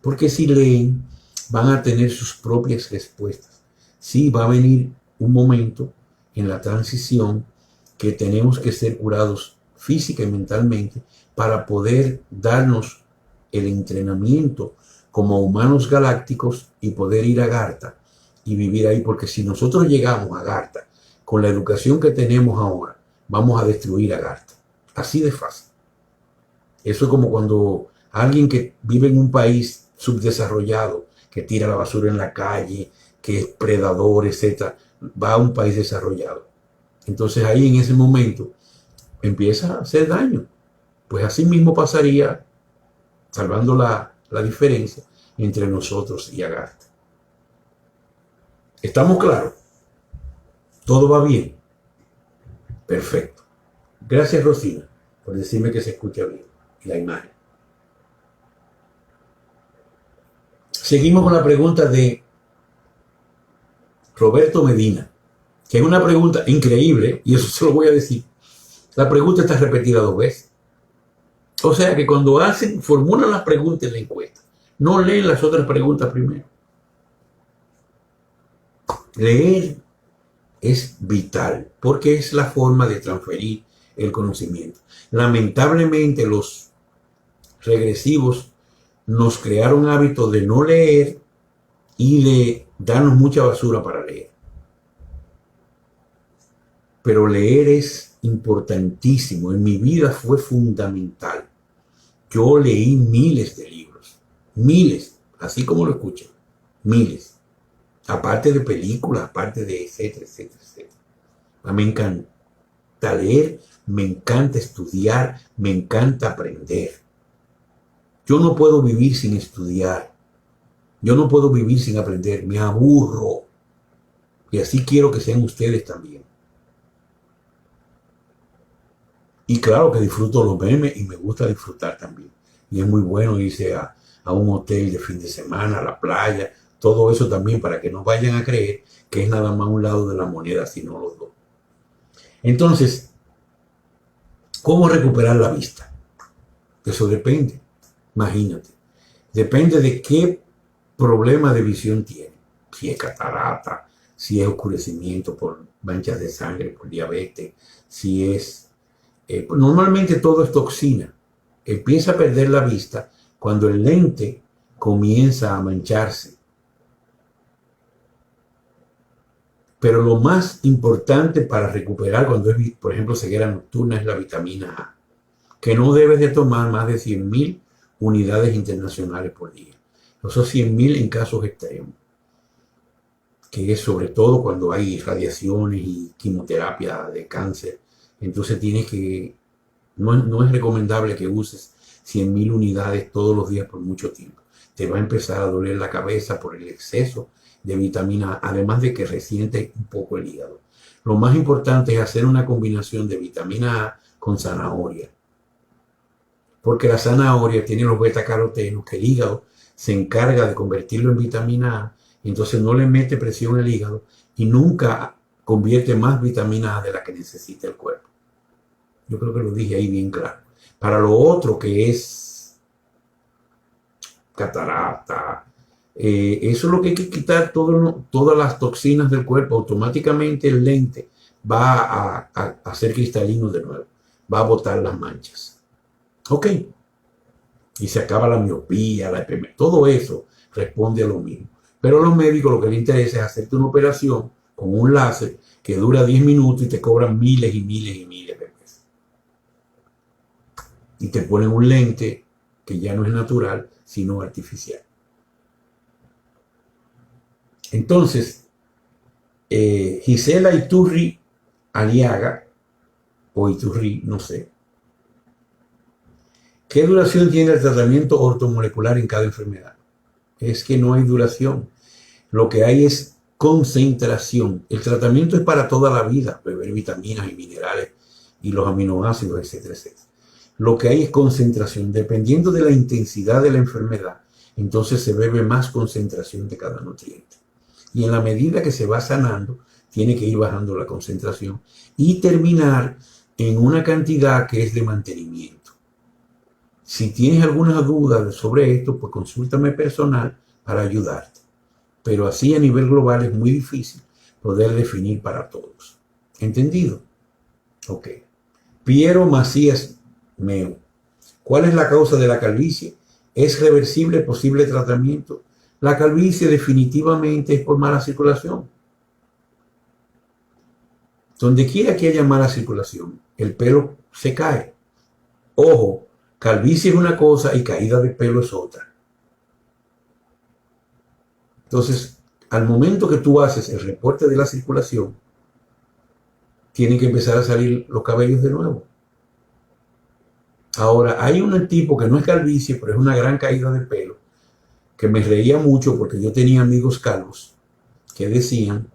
Porque si leen, van a tener sus propias respuestas. Sí, va a venir un momento en la transición que tenemos que ser curados física y mentalmente para poder darnos el entrenamiento como humanos galácticos y poder ir a Gartha y vivir ahí. Porque si nosotros llegamos a Gartha con la educación que tenemos ahora, vamos a destruir a Gartha. Así de fácil. Eso es como cuando alguien que vive en un país subdesarrollado, que tira la basura en la calle, que es predador, etc., va a un país desarrollado. Entonces ahí en ese momento empieza a hacer daño. Pues así mismo pasaría, salvando la diferencia entre nosotros y Agartha. ¿Estamos claros? ¿Todo va bien? Perfecto. Gracias, Rosina, por decirme que se escucha bien y la imagen. Seguimos con la pregunta de Roberto Medina, que es una pregunta increíble, y eso se lo voy a decir. La pregunta está repetida 2 veces. O sea que cuando formulan las preguntas en la encuesta, no leen las otras preguntas primero. Leer es vital, porque es la forma de transferir el conocimiento. Lamentablemente los regresivos nos crearon hábitos de no leer y de darnos mucha basura para leer. Pero leer es importantísimo. En mi vida fue fundamental. Yo leí miles de libros. Miles. Así como lo escuchan. Miles. Aparte de películas, aparte de etcétera, etcétera, etcétera. Me encanta leer, me encanta estudiar, me encanta aprender. Yo no puedo vivir sin estudiar. Yo no puedo vivir sin aprender. Me aburro. Y así quiero que sean ustedes también. Y claro que disfruto los memes y me gusta disfrutar también. Y es muy bueno irse a un hotel de fin de semana, a la playa, todo eso también para que no vayan a creer que es nada más un lado de la moneda, sino los dos. Entonces, ¿cómo recuperar la vista? Eso depende, imagínate. Depende de qué problema de visión tiene. Si es catarata, si es oscurecimiento por manchas de sangre, por diabetes, si es... normalmente todo es toxina. Empieza a perder la vista cuando el lente comienza a mancharse. Pero lo más importante para recuperar cuando es, por ejemplo, ceguera nocturna es la vitamina A, que no debes de tomar más de 100.000 unidades internacionales por día. Esos 100.000 en casos extremos, que es sobre todo cuando hay radiaciones y quimioterapia de cáncer. Entonces tienes que, no es recomendable que uses 100.000 unidades todos los días por mucho tiempo. Te va a empezar a doler la cabeza por el exceso de vitamina A, además de que resiente un poco el hígado. Lo más importante es hacer una combinación de vitamina A con zanahoria, porque la zanahoria tiene los betacarotenos que el hígado se encarga de convertirlo en vitamina A, y entonces no le mete presión al hígado y nunca convierte más vitamina A de la que necesita el cuerpo. Yo creo que lo dije ahí bien claro. Para lo otro que es catarata, eso es lo que hay que quitar, todas las toxinas del cuerpo. Automáticamente el lente va a ser cristalino de nuevo, va a botar las manchas. Ok. Y se acaba la miopía, todo eso responde a lo mismo. Pero a los médicos lo que les interesa es hacerte una operación con un láser que dura 10 minutos y te cobran miles y miles y miles de pesos. Y te ponen un lente que ya no es natural, sino artificial. Entonces, Gisela Iturri Aliaga, o Iturri, no sé. ¿Qué duración tiene el tratamiento ortomolecular en cada enfermedad? Es que no hay duración. Lo que hay es concentración. El tratamiento es para toda la vida, beber vitaminas y minerales y los aminoácidos, etcétera, etcétera. Lo que hay es concentración. Dependiendo de la intensidad de la enfermedad, entonces se bebe más concentración de cada nutriente. Y en la medida que se va sanando, tiene que ir bajando la concentración y terminar en una cantidad que es de mantenimiento. Si tienes alguna duda sobre esto, pues consúltame personal para ayudarte. Pero así a nivel global es muy difícil poder definir para todos. ¿Entendido? Ok. Piero Macías Meo. ¿Cuál es la causa de la calvicie? ¿Es reversible posible tratamiento? La calvicie definitivamente es por mala circulación. Donde quiera que haya mala circulación, el pelo se cae. Ojo, calvicie es una cosa y caída de pelo es otra. Entonces, al momento que tú haces el reporte de la circulación, tienen que empezar a salir los cabellos de nuevo. Ahora, hay un tipo que no es calvicie, pero es una gran caída de pelo, que me reía mucho porque yo tenía amigos calvos que decían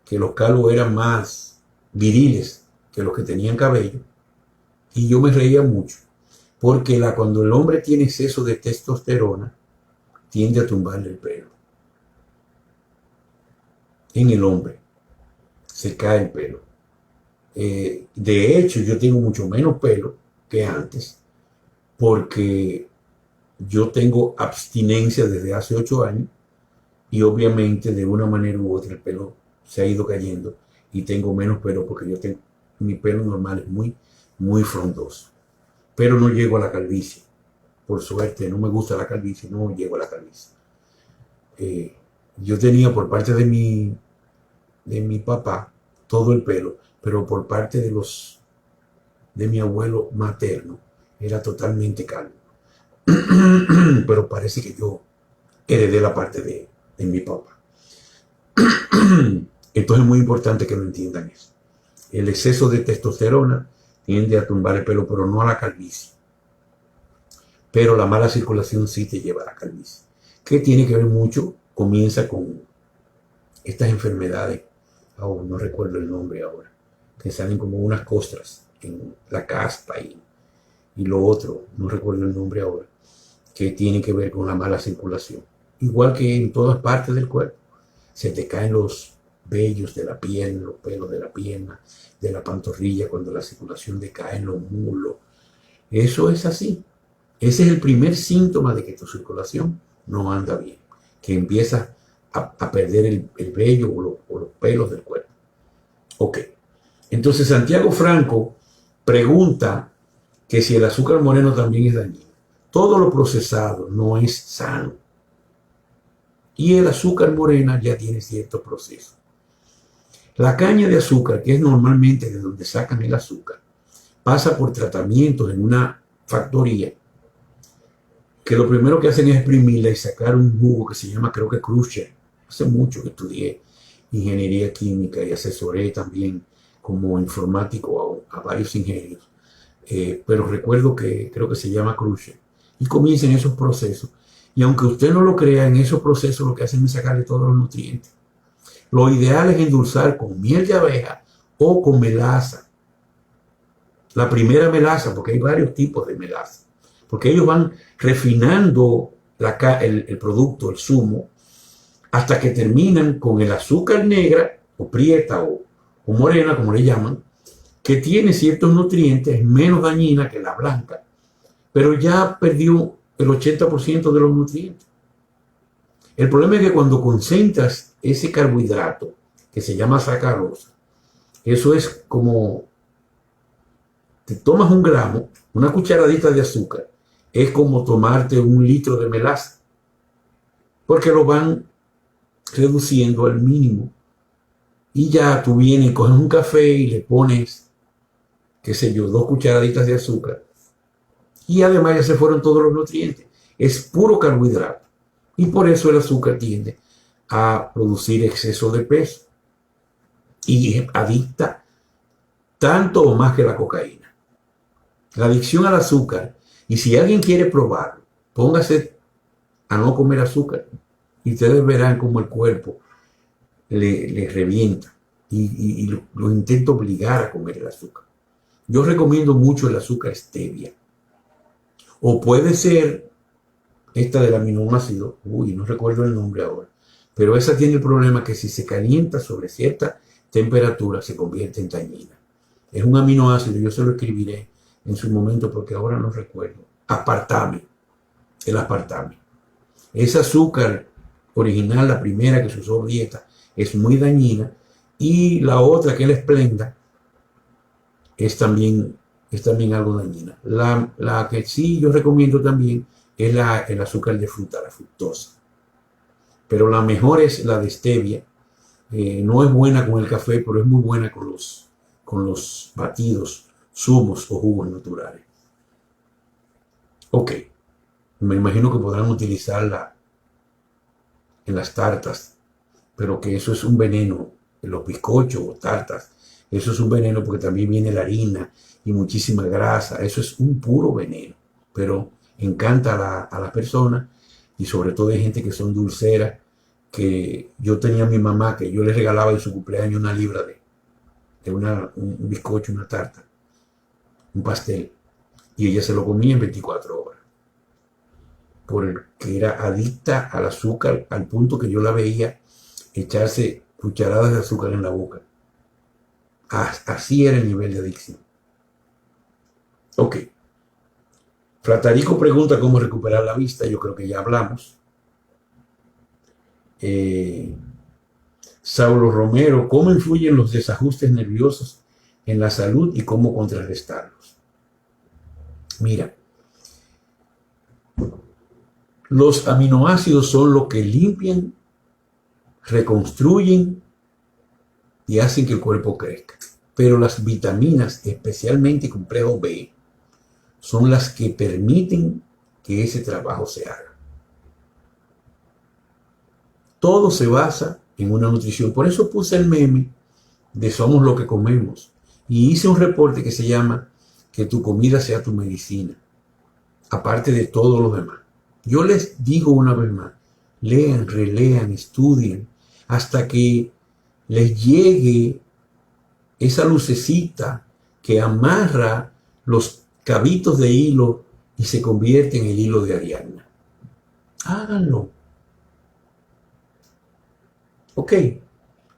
que los calvos eran más viriles que los que tenían cabello. Y yo me reía mucho, porque cuando el hombre tiene exceso de testosterona, tiende a tumbarle el pelo. En el hombre se cae el pelo. De hecho, yo tengo mucho menos pelo que antes, porque yo tengo abstinencia desde hace 8 años y obviamente de una manera u otra el pelo se ha ido cayendo y tengo menos pelo porque mi pelo normal es muy, muy frondoso. Pero no llego a la calvicie. Por suerte, no me gusta la calvicie, no llego a la calvicie. Yo tenía por parte de mi papá todo el pelo, pero por parte de mi abuelo materno era totalmente calvo. Pero parece que yo heredé la parte de mi papá. Entonces es muy importante que lo entiendan eso. El exceso de testosterona tiende a tumbar el pelo, pero no a la calvicie. Pero la mala circulación sí te lleva a la calvicie. Que tiene que ver mucho, comienza con estas enfermedades, no recuerdo el nombre ahora, que salen como unas costras en la caspa y lo otro, no recuerdo el nombre ahora, que tiene que ver con la mala circulación. Igual que en todas partes del cuerpo, se te caen los vellos de la pierna, los pelos de la pierna, de la pantorrilla, cuando la circulación decae en los muslos. Eso es así. Ese es el primer síntoma de que tu circulación no anda bien, que empiezas a perder el vello o los pelos del cuerpo. Ok. Entonces Santiago Franco pregunta que si el azúcar moreno también es dañino. Todo lo procesado no es sano. Y el azúcar morena ya tiene cierto proceso. La caña de azúcar, que es normalmente de donde sacan el azúcar, pasa por tratamientos en una factoría, que lo primero que hacen es exprimirla y sacar un jugo que se llama, creo que Crusher. Hace mucho que estudié ingeniería química y asesoré también como informático a varios ingenieros. Pero recuerdo que creo que se llama Crusher. Y comienzan esos procesos. Y aunque usted no lo crea, en esos procesos lo que hacen es sacarle todos los nutrientes. Lo ideal es endulzar con miel de abeja o con melaza. La primera melaza, porque hay varios tipos de melaza. Porque ellos van refinando el producto, el zumo, hasta que terminan con el azúcar negra, o prieta, o morena, como le llaman, que tiene ciertos nutrientes, menos dañina que la blanca, pero ya perdió el 80% de los nutrientes. El problema es que cuando concentras ese carbohidrato, que se llama sacarosa, eso es como, te tomas 1 gramo, una cucharadita de azúcar, es como tomarte 1 litro de melaza. porque lo van reduciendo al mínimo. Y ya tú vienes, coges un café y le pones, qué sé yo, 2 cucharaditas de azúcar. Y además ya se fueron todos los nutrientes. Es puro carbohidrato. Y por eso el azúcar tiende a producir exceso de peso. Y es adicta tanto o más que la cocaína. La adicción al azúcar. Y si alguien quiere probarlo, póngase a no comer azúcar. Y ustedes verán cómo el cuerpo le revienta. Y lo intenta obligar a comer el azúcar. Yo recomiendo mucho el azúcar stevia. O puede ser esta del aminoácido, no recuerdo el nombre ahora, pero esa tiene el problema que si se calienta sobre cierta temperatura se convierte en dañina. Es un aminoácido, yo se lo escribiré en su momento porque ahora no recuerdo. Aspartame, el aspartame. Ese azúcar original, la primera que se usó en dieta, es muy dañina, y la otra, que es la esplenda, es también algo dañina. La que sí yo recomiendo también es el azúcar de fruta, la fructosa. Pero la mejor es la de stevia. No es buena con el café, pero es muy buena con los batidos, zumos o jugos naturales. Ok, me imagino que podrán utilizarla en las tartas, pero que eso es un veneno, en los bizcochos o tartas. Eso es un veneno porque también viene la harina y muchísima grasa. Eso es un puro veneno, pero encanta a las personas, y sobre todo hay gente que son dulceras, que yo tenía a mi mamá que yo le regalaba en su cumpleaños una libra de un bizcocho, una tarta, un pastel, y ella se lo comía en 24 horas, porque era adicta al azúcar al punto que yo la veía echarse cucharadas de azúcar en la boca. Así era el nivel de adicción. Ok. Fratarico pregunta cómo recuperar la vista. Yo creo que ya hablamos. Saulo Romero, ¿cómo influyen los desajustes nerviosos en la salud y cómo contrarrestarlos? Mira, los aminoácidos son lo que limpian, reconstruyen y hacen que el cuerpo crezca. Pero las vitaminas, especialmente complejo B, son las que permiten que ese trabajo se haga. Todo se basa en una nutrición. Por eso puse el meme de somos lo que comemos. Y hice un reporte que se llama que tu comida sea tu medicina, aparte de todo lo demás. Yo les digo una vez más, lean, relean, estudien, hasta que les llegue esa lucecita que amarra los cabitos de hilo y se convierte en el hilo de Ariadna. Háganlo. Ok.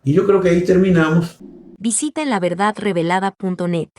Y yo creo que ahí terminamos. Visita laverdadrevelada.net.